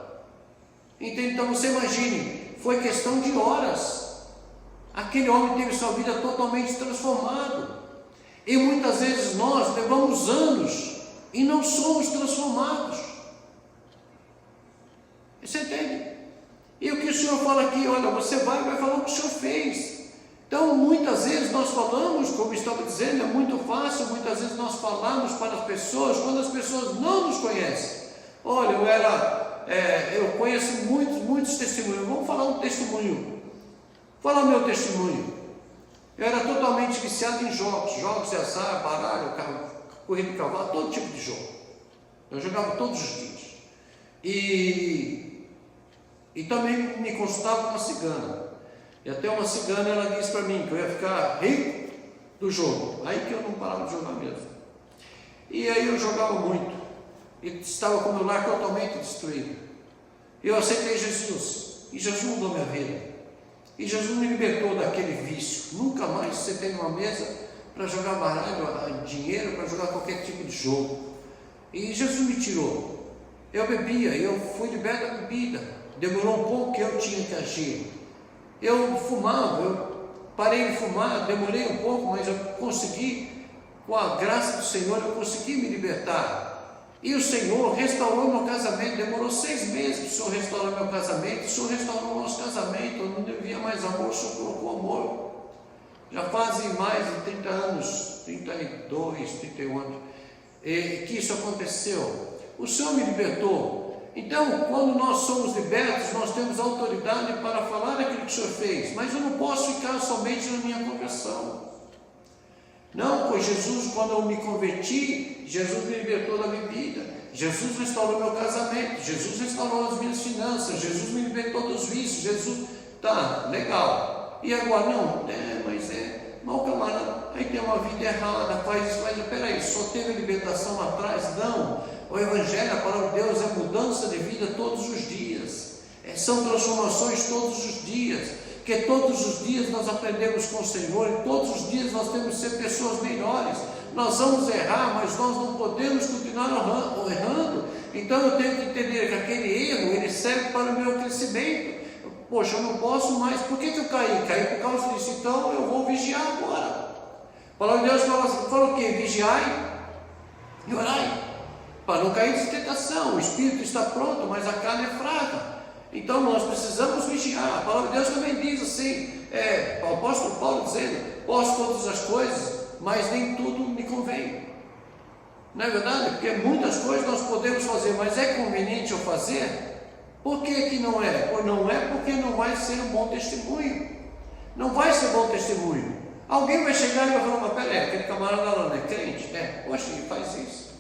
Speaker 1: Então você imagine, foi questão de horas, aquele homem teve sua vida totalmente transformada. E muitas vezes nós levamos anos e não somos transformados. Você entende? E o que o Senhor fala aqui, olha, você vai falar o que o Senhor fez. Então, muitas vezes nós falamos, como estava dizendo, é muito fácil, muitas vezes nós falamos para as pessoas, quando as pessoas não nos conhecem. Olha, eu conheço muitos testemunhos. Vamos falar um testemunho. Fala o meu testemunho. Eu era totalmente viciado em jogos de azar, baralho, corrida de cavalo, todo tipo de jogo. Eu jogava todos os dias. E também me consultava com uma cigana. E até uma cigana, ela disse para mim que eu ia ficar rico do jogo. Aí que eu não parava de jogar mesmo. E aí eu jogava muito, e estava com o meu lar totalmente destruído. Eu aceitei Jesus, e Jesus mudou minha vida, e Jesus me libertou daquele vício. Nunca mais sentei numa mesa para jogar baralho, dinheiro, para jogar qualquer tipo de jogo. E Jesus me tirou. Eu bebia, eu fui liberto da bebida. Demorou um pouco que eu tinha que agir. Eu fumava, eu parei de fumar, demorei um pouco, mas eu consegui, com a graça do Senhor, eu consegui me libertar. E o Senhor restaurou meu casamento. Demorou 6 meses que o Senhor restaurou meu casamento. O Senhor restaurou o nosso casamento. Eu não devia mais amor, o Senhor colocou amor. Já fazem mais de 30 anos, 32, 31 anos, que isso aconteceu. O Senhor me libertou. Então, quando nós somos libertos, nós temos autoridade para falar aquilo que o Senhor fez. Mas eu não posso ficar somente na minha conversão. Não, pois Jesus, quando eu me converti, Jesus me libertou da bebida, Jesus restaurou meu casamento, Jesus restaurou as minhas finanças, Jesus me libertou dos vícios. Jesus, tá, legal. E agora, não, mal camarada, aí tem uma vida errada, faz isso, mas peraí, só teve libertação lá atrás? Não, o Evangelho, a palavra de Deus é mudança de vida todos os dias, são transformações todos os dias. Porque todos os dias nós aprendemos com o Senhor, e todos os dias nós temos que ser pessoas melhores. Nós vamos errar, mas nós não podemos continuar errando. Então eu tenho que entender que aquele erro, ele serve para o meu crescimento. Poxa, eu não posso mais. Por que eu caí? Caí por causa disso. Então eu vou vigiar agora. A palavra de Deus fala o quê? Vigiai e orai, para não cair em tentação. O espírito está pronto, mas a carne é fraca. Então nós precisamos vigiar. A palavra de Deus também diz assim, o apóstolo Paulo dizendo: posso todas as coisas, mas nem tudo me convém. Não é verdade? Porque muitas coisas nós podemos fazer, mas é conveniente eu fazer? Por que não é? Pois não é porque não vai ser um bom testemunho. Não vai ser bom testemunho. Alguém vai chegar e vai falar: mas peraí, aquele camarada lá não é crente? Poxa, ele faz isso.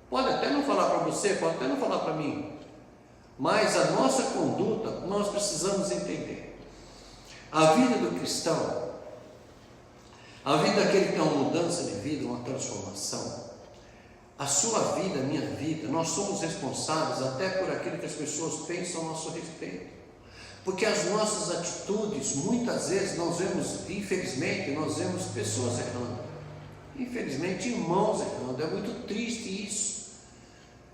Speaker 1: Pode até não falar para você, pode até não falar para mim. Mas a nossa conduta, nós precisamos entender. A vida do cristão, a vida daquele que tem uma mudança de vida, uma transformação, a sua vida, a minha vida, nós somos responsáveis até por aquilo que as pessoas pensam a nosso respeito. Porque as nossas atitudes, muitas vezes nós vemos, infelizmente, nós vemos pessoas errando. Infelizmente, irmãos errando. É muito triste isso.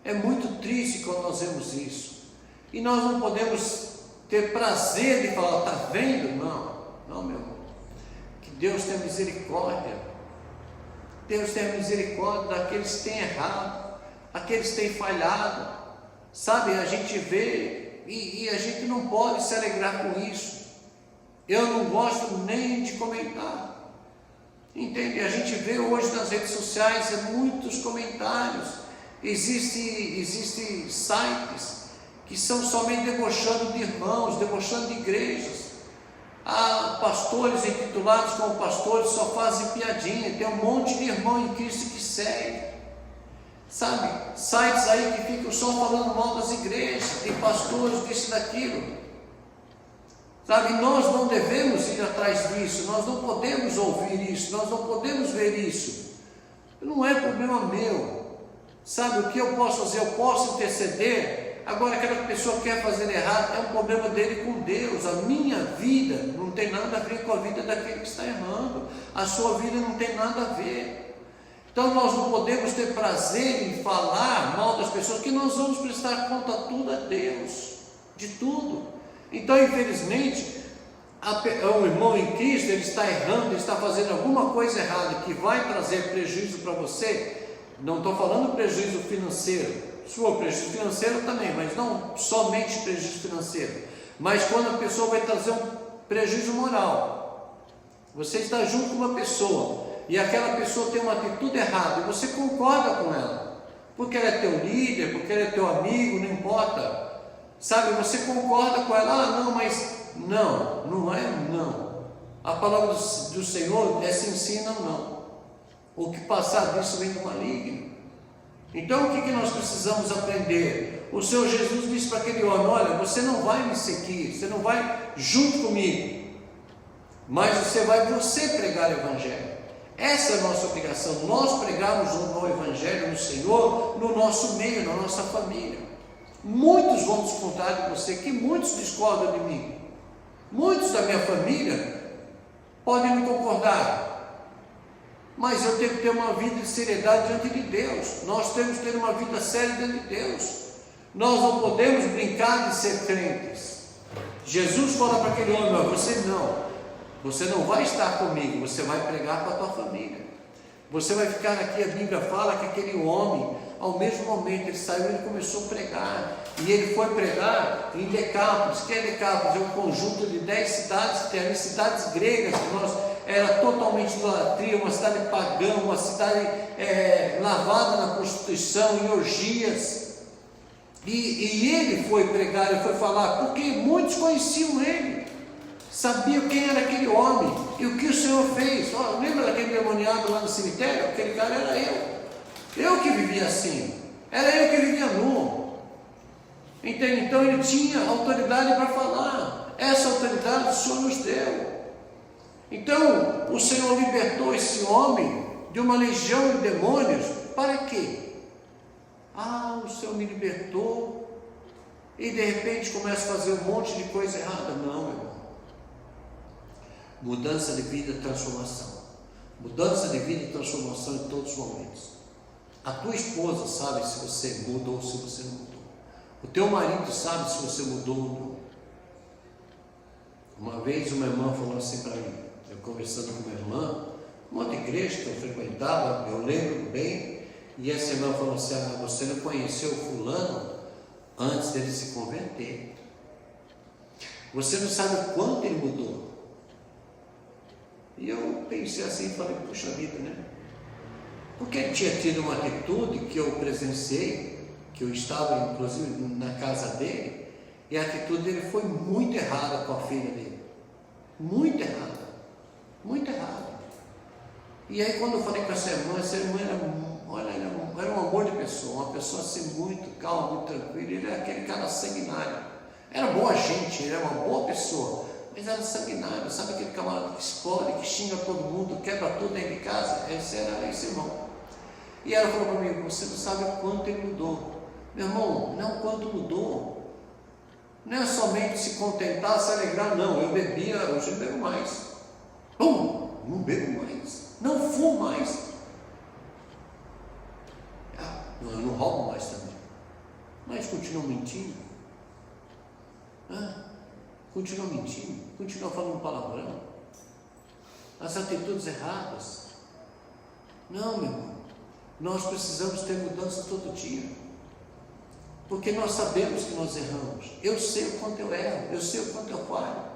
Speaker 1: É muito triste quando nós vemos isso. E nós não podemos ter prazer de falar: está vendo? Não, meu irmão. Que Deus tenha misericórdia. Deus tenha misericórdia daqueles que têm errado, aqueles que têm falhado. Sabe, a gente vê e a gente não pode se alegrar com isso. Eu não gosto nem de comentar. Entende? A gente vê hoje nas redes sociais muitos comentários. Existem sites que são somente debochando de irmãos, debochando de igrejas. Há pastores intitulados como pastores, só fazem piadinha. Tem um monte de irmão em Cristo que segue. Sabe, sites aí que ficam só falando mal das igrejas, tem pastores, disso e daquilo. Sabe, nós não devemos ir atrás disso, nós não podemos ouvir isso, nós não podemos ver isso. Não é problema meu. Sabe, o que eu posso fazer? Eu posso interceder. Agora, aquela pessoa que quer fazer errado, é um problema dele com Deus. A minha vida não tem nada a ver com a vida daquele que está errando. A sua vida não tem nada a ver. Então, nós não podemos ter prazer em falar mal das pessoas, que nós vamos prestar conta tudo a Deus, de tudo. Então, infelizmente, o irmão em Cristo, ele está errando, ele está fazendo alguma coisa errada, que vai trazer prejuízo para você. Não estou falando prejuízo financeiro. Sua prejuízo financeiro também, mas não somente prejuízo financeiro. Mas quando a pessoa vai trazer um prejuízo moral. Você está junto com uma pessoa e aquela pessoa tem uma atitude errada e você concorda com ela, porque ela é teu líder, porque ela é teu amigo, não importa. Sabe, você concorda com ela. Não, mas não é não. A palavra do Senhor é sim, não. O que passar disso vem do maligno. Então, o que nós precisamos aprender? O Senhor Jesus disse para aquele homem: olha, você não vai me seguir, você não vai junto comigo, mas você vai pregar o Evangelho. Essa é a nossa obrigação, nós pregarmos o Evangelho no Senhor, no nosso meio, na nossa família. Muitos vão descontar de você, que muitos discordam de mim, muitos da minha família podem não concordar, mas eu tenho que ter uma vida de seriedade diante de Deus, nós temos que ter uma vida séria diante de Deus, nós não podemos brincar de ser crentes. Jesus fala para aquele homem: você não vai estar comigo, você vai pregar para a tua família, você vai ficar aqui. A Bíblia fala que aquele homem, ao mesmo momento ele saiu, ele começou a pregar, e ele foi pregar em Decápolis. Que é Decápolis? É um conjunto de 10 cidades que tem ali, cidades gregas, que era totalmente idolatria, uma cidade pagã, uma cidade lavada na prostituição, em orgias. E ele foi pregar, ele foi falar, porque muitos conheciam ele, sabiam quem era aquele homem e o que o Senhor fez. Lembra daquele demoniado lá no cemitério? Aquele cara era eu que vivia assim, era eu que vivia nu. Entende? Então ele tinha autoridade para falar, essa autoridade o Senhor nos deu. Então o Senhor libertou esse homem de uma legião de demônios. Para quê? O Senhor me libertou, e de repente começa a fazer um monte de coisa errada. Não, meu irmão. Mudança de vida e transformação. Mudança de vida e transformação em todos os momentos. A tua esposa sabe se você mudou ou se você não mudou. O teu marido sabe se você mudou ou não. Uma vez uma irmã falou assim para mim, eu conversando com uma irmã, uma outra igreja que eu frequentava, eu lembro bem. E essa irmã falou assim: você não conheceu o fulano antes dele se converter, você não sabe o quanto ele mudou. E eu pensei assim, falei: puxa vida, né? Porque ele tinha tido uma atitude que eu presenciei, que eu estava inclusive na casa dele, e a atitude dele foi muito errada com a filha dele, muito errada, muito errada. E aí quando eu falei com essa irmã era um amor de pessoa, uma pessoa assim muito calma, muito tranquila. Ele era aquele cara sanguinário, era boa gente, ele era uma boa pessoa, mas era sanguinário, sabe aquele camarada que explode, que xinga todo mundo, quebra tudo dentro de casa? Esse era esse irmão. E ela falou para mim: você não sabe o quanto ele mudou. Meu irmão, não quanto mudou, não é somente se contentar, se alegrar. Não, eu bebia, hoje eu bebo mais, não bebo mais, não fumo mais, eu não roubo mais também, mas continuo mentindo, continuo mentindo, continuo falando palavrão, as atitudes erradas. Não, meu irmão, nós precisamos ter mudança todo dia, porque nós sabemos que nós erramos. Eu sei o quanto eu erro, eu sei o quanto eu falho.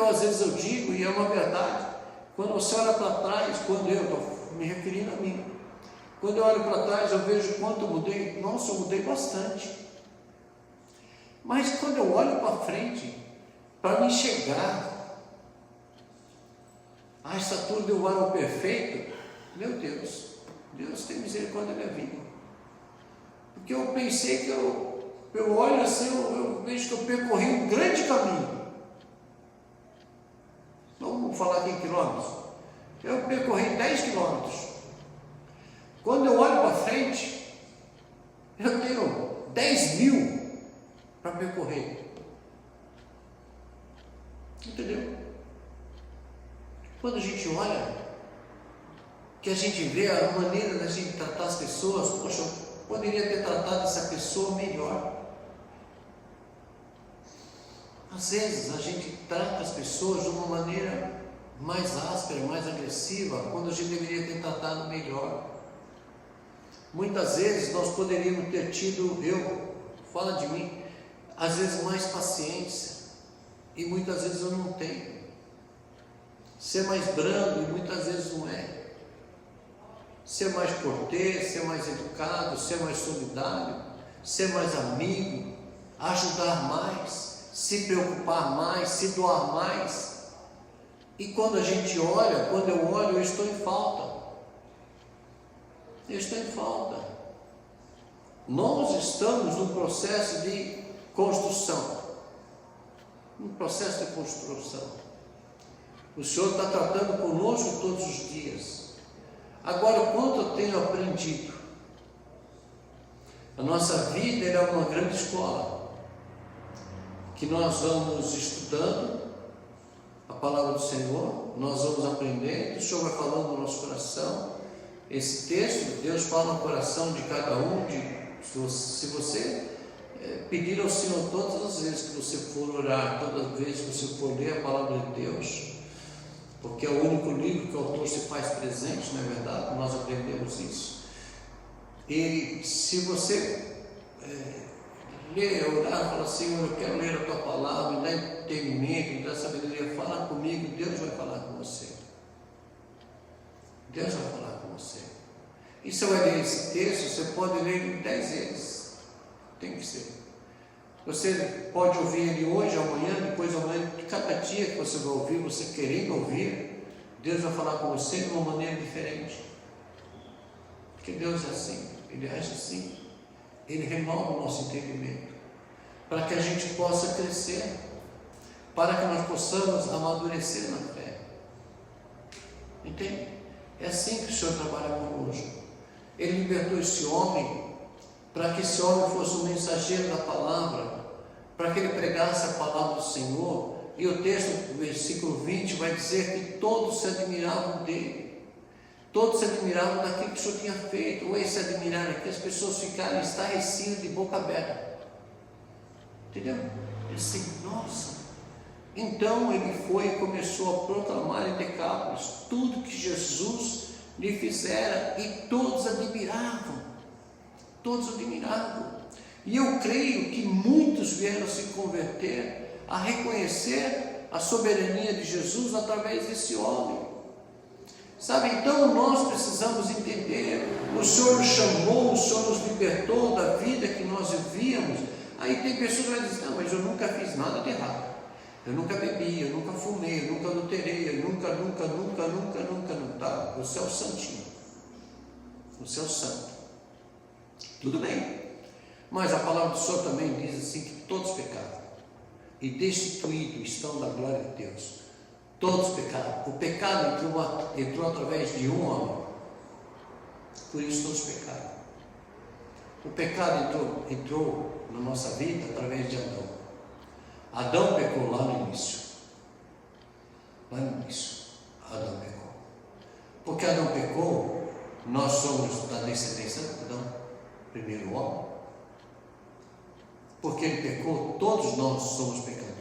Speaker 1: Às vezes eu digo, e é uma verdade, quando você olha para trás, quando eu estou me referindo a mim, quando eu olho para trás, eu vejo quanto eu mudei. Nossa, eu mudei bastante. Mas quando eu olho para frente, para me enxergar a estatura do varão perfeito, meu Deus, Deus tem misericórdia da minha vida. Porque eu pensei que eu olho assim, eu vejo que eu percorri um grande caminho. Vamos falar aqui em quilômetros. Eu percorri 10 quilômetros. Quando eu olho para frente, eu tenho 10.000 para percorrer. Entendeu? Quando a gente olha, que a gente vê a maneira da gente tratar as pessoas, poxa, eu poderia ter tratado essa pessoa melhor. Às vezes a gente trata as pessoas de uma maneira mais áspera, mais agressiva, quando a gente deveria ter tratado melhor. Muitas vezes nós poderíamos ter tido, fala de mim, às vezes mais paciência, e muitas vezes eu não tenho. Ser mais brando, e muitas vezes não é. Ser mais cortês, ser mais educado, ser mais solidário, ser mais amigo, ajudar mais, se preocupar mais, se doar mais. E quando a gente olha, quando eu olho, eu estou em falta. Eu estou em falta. Nós estamos num processo de construção. Um processo de construção. O Senhor está tratando conosco todos os dias. Agora, o quanto eu tenho aprendido? A nossa vida é uma grande escola, que nós vamos estudando a palavra do Senhor, nós vamos aprendendo, o Senhor vai falando no nosso coração. Esse texto, Deus fala no coração de cada um, se você pedir ao Senhor todas as vezes que você for orar, todas as vezes que você for ler a palavra de Deus, porque é o único livro que o autor se faz presente, não é verdade? Nós aprendemos isso. E se você ler, orar, falar: Senhor, eu quero ler a tua palavra, me dá entendimento, me dá sabedoria, fala comigo, Deus vai falar com você. Deus vai falar com você. E se você vai ler esse texto, você pode ler ele 10 vezes. Tem que ser. Você pode ouvir ele hoje, amanhã, depois amanhã, cada dia que você vai ouvir, você querendo ouvir, Deus vai falar com você de uma maneira diferente. Porque Deus é assim, Ele age assim, Ele renova o nosso entendimento, para que a gente possa crescer, para que nós possamos amadurecer na fé. Entende? É assim que o Senhor trabalha conosco. Ele libertou esse homem, para que esse homem fosse um mensageiro da palavra, para que ele pregasse a palavra do Senhor. E o texto, versículo 20, vai dizer que todos se admiravam dele. Todos se admiravam daquilo que o Senhor tinha feito. Ou se admiraram aqui, as pessoas ficaram estarrecidas, de boca aberta. Entendeu? Ele disse: nossa. Então ele foi e começou a proclamar em Decápolis tudo que Jesus lhe fizera, e todos admiravam. Todos admiravam. E eu creio que muitos vieram se converter, a reconhecer a soberania de Jesus através desse homem. Sabe, então nós precisamos entender, o Senhor nos chamou, o Senhor nos libertou da vida que nós vivíamos. Aí tem pessoas que vão dizer: não, mas eu nunca fiz nada de errado, eu nunca bebi, eu nunca fumei, eu nunca adulterei, eu nunca, tá? Você é o santinho, você é o santo. Tudo bem, mas a palavra do Senhor também diz assim, que todos pecaram e destituídos estão da glória de Deus. Todos pecaram. O pecado entrou através de um homem, por isso todos pecaram. O pecado entrou na nossa vida através de Adão. Adão pecou lá no início. Adão pecou. Porque Adão pecou, nós somos da descendência de Adão, primeiro homem. Porque ele pecou, todos nós somos pecadores.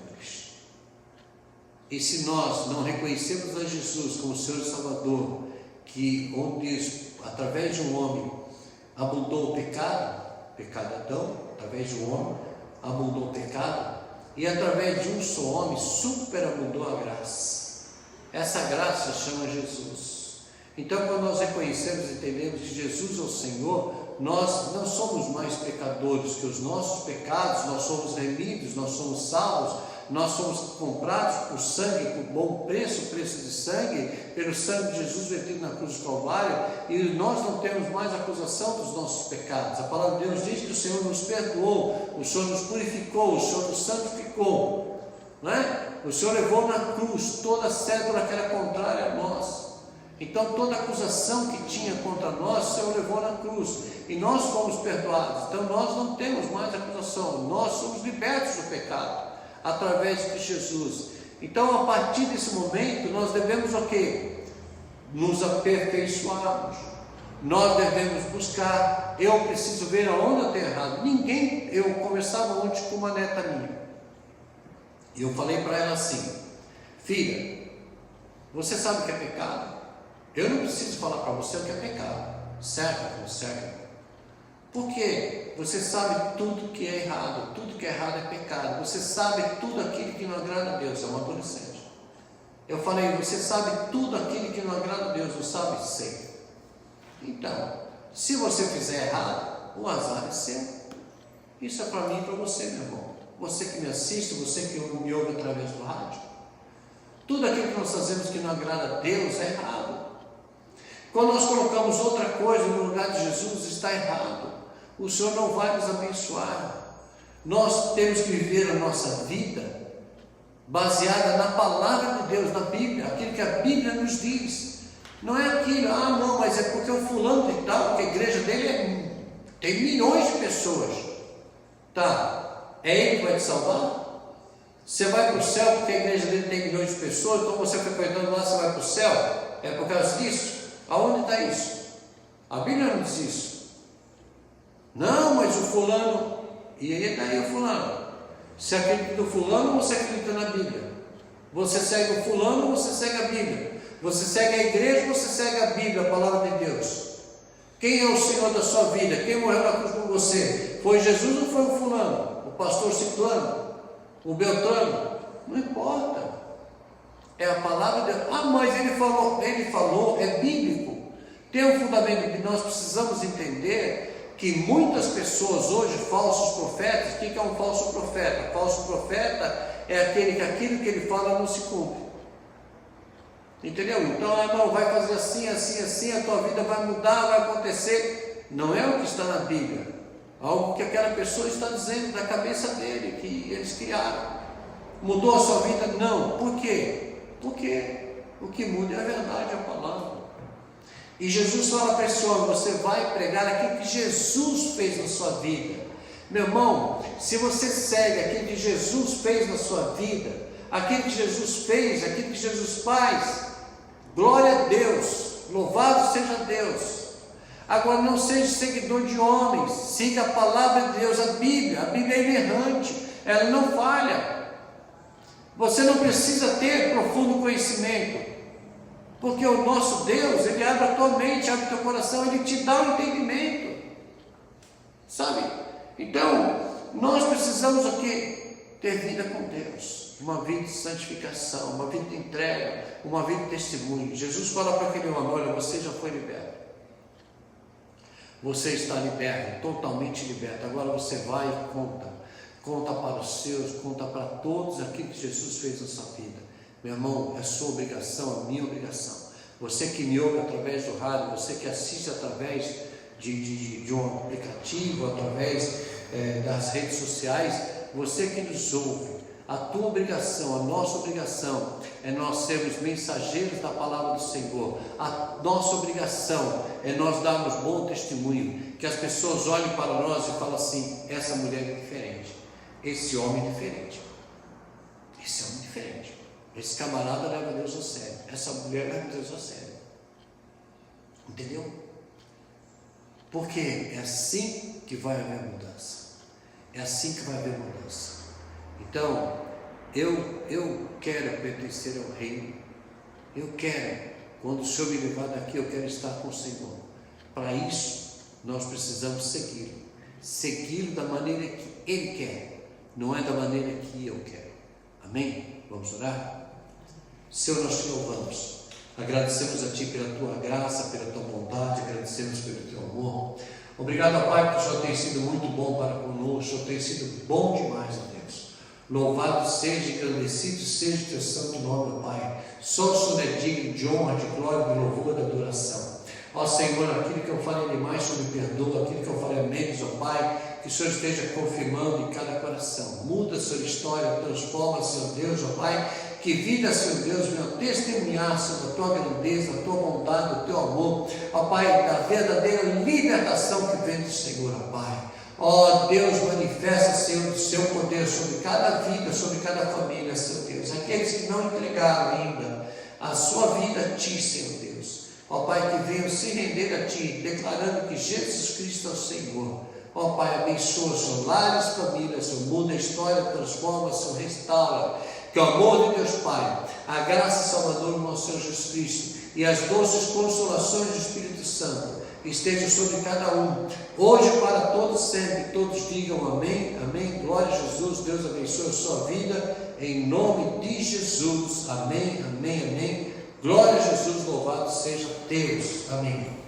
Speaker 1: E se nós não reconhecemos a Jesus como Senhor e Salvador, que onde através de um homem abundou o pecado Adão, através de um homem abundou o pecado, e através de um só homem superabundou a graça. Essa graça chama Jesus. Então, quando nós reconhecemos e entendemos que Jesus é o Senhor, nós não somos mais pecadores, que os nossos pecados, nós somos remidos, nós somos salvos, nós somos comprados por sangue, por bom preço, preço de sangue, pelo sangue de Jesus vertido na cruz do Calvário, e nós não temos mais acusação dos nossos pecados. A palavra de Deus diz que o Senhor nos perdoou, o Senhor nos purificou, o Senhor nos santificou, não é? O Senhor levou na cruz toda a cédula que era contrária a nós. Então toda acusação que tinha contra nós, o Senhor levou na cruz, e nós fomos perdoados. Então nós não temos mais acusação, nós somos libertos do pecado através de Jesus. Então, a partir desse momento, nós devemos o quê? Nos aperfeiçoarmos. Nós devemos buscar. Eu preciso ver aonde eu tenho errado. Eu conversava ontem com uma neta minha, e eu falei para ela assim: filha, você sabe o que é pecado? Eu não preciso falar para você o que é pecado, certo? Certo? Porque você sabe tudo que é errado, tudo que é errado é pecado, você sabe tudo aquilo que não agrada a Deus. É uma adolescente. Eu falei: você sabe tudo aquilo que não agrada a Deus, não sabe? Sei. Então, se você fizer errado, o azar é seu. Isso é para mim e para você, meu irmão. Você que me assiste, você que me ouve através do rádio. Tudo aquilo que nós fazemos que não agrada a Deus é errado. Quando nós colocamos outra coisa no lugar de Jesus, está errado. O Senhor não vai nos abençoar. Nós temos que viver a nossa vida baseada na palavra de Deus, na Bíblia, aquilo que a Bíblia nos diz. Não é aquilo, não, mas é porque o fulano de tal, que a igreja dele tem milhões de pessoas. Tá, é ele que vai te salvar? Você vai para o céu porque a igreja dele tem milhões de pessoas, então você frequentando lá, você vai para o céu? É por causa disso? Aonde está isso? A Bíblia não diz isso. Não, mas o fulano, e aí está aí o fulano. Você acredita no fulano ou você acredita na Bíblia? Você segue o fulano ou você segue a Bíblia? Você segue a igreja ou você segue a Bíblia, a palavra de Deus? Quem é o Senhor da sua vida? Quem morreu na cruz por você? Foi Jesus ou foi o fulano? O pastor ciclano? O Beltrano? Não importa. É a palavra de Deus. Mas ele falou, é bíblico. Tem um fundamento que nós precisamos entender que muitas pessoas hoje, falsos profetas, o que é um falso profeta? Falso profeta é aquele que aquilo que ele fala não se cumpre. Entendeu? Então, não, vai fazer assim, assim, assim, a tua vida vai mudar, vai acontecer. Não é o que está na Bíblia. Algo que aquela pessoa está dizendo da cabeça dele, que eles criaram. Mudou a sua vida? Não. Por quê? Porque o que muda é a verdade, a palavra. E Jesus fala para esse homem, você vai pregar aquilo que Jesus fez na sua vida. Meu irmão, se você segue aquilo que Jesus fez na sua vida, aquilo que Jesus fez, aquilo que Jesus faz, glória a Deus, louvado seja Deus. Agora não seja seguidor de homens, siga a palavra de Deus, a Bíblia é inerrante, ela não falha. Você não precisa ter profundo conhecimento, porque o nosso Deus, Ele abre a tua mente, abre o teu coração, Ele te dá o entendimento, sabe? Então, nós precisamos o quê? Ter vida com Deus, uma vida de santificação, uma vida de entrega, uma vida de testemunho. Jesus fala para aquele homem, olha, você já foi liberto. Você está liberto, totalmente liberto. Agora você vai e conta para os seus, conta para todos aquilo que Jesus fez na sua vida. Meu irmão, é sua obrigação, é minha obrigação. Você que me ouve através do rádio, você que assiste através de um aplicativo, através das redes sociais, você que nos ouve, a tua obrigação, a nossa obrigação é nós sermos mensageiros da palavra do Senhor. A nossa obrigação é nós darmos bom testemunho, que as pessoas olhem para nós e falem assim, essa mulher é diferente, esse homem é diferente, esse homem é diferente, esse camarada leva Deus a sério, essa mulher leva Deus a sério. Entendeu? Porque é assim que vai haver mudança, é assim que vai haver mudança. Então, eu quero pertencer ao reino, eu quero, quando o Senhor me levar daqui, eu quero estar com o Senhor. Para isso, nós precisamos segui-lo da maneira que Ele quer, não é da maneira que eu quero. Amém? Vamos orar? Senhor, nós te louvamos, agradecemos a Ti pela Tua graça, pela Tua bondade, agradecemos pelo Teu amor. Obrigado, Pai, porque o Senhor tem sido muito bom para conosco, o Senhor tem sido bom demais, ó Deus. Louvado seja, engrandecido seja o Teu santo nome, ó Pai. Só o Senhor é digno de honra, de glória, de louvor, da adoração. Ó Senhor, aquilo que eu falei demais, Senhor me perdoa, aquilo que eu falei a menos, ó Pai, que o Senhor esteja confirmando em cada coração. Muda, Senhor, a história, transforma, Senhor Deus, ó Pai, que vida, Senhor Deus, venha testemunhar, Senhor, da Tua grandeza, da Tua bondade, do Teu amor, ó Pai, da verdadeira libertação que vem do Senhor, ó Pai. Ó Deus, manifesta, Senhor, o Seu poder sobre cada vida, sobre cada família, Senhor Deus. Aqueles que não entregaram ainda a sua vida a Ti, Senhor Deus. Ó Pai, que venham se render a Ti, declarando que Jesus Cristo é o Senhor. Ó Pai, abençoa, Senhor, lares, famílias, Senhor, muda a história, transforma, Senhor, restaura. Que o amor de Deus Pai, a graça salvadora do nosso Senhor Jesus Cristo e as doces consolações do Espírito Santo estejam sobre cada um, hoje para todos sempre. Todos digam amém, amém, glória a Jesus. Deus abençoe a sua vida, em nome de Jesus, amém, amém, amém, glória a Jesus, louvado seja Deus, amém.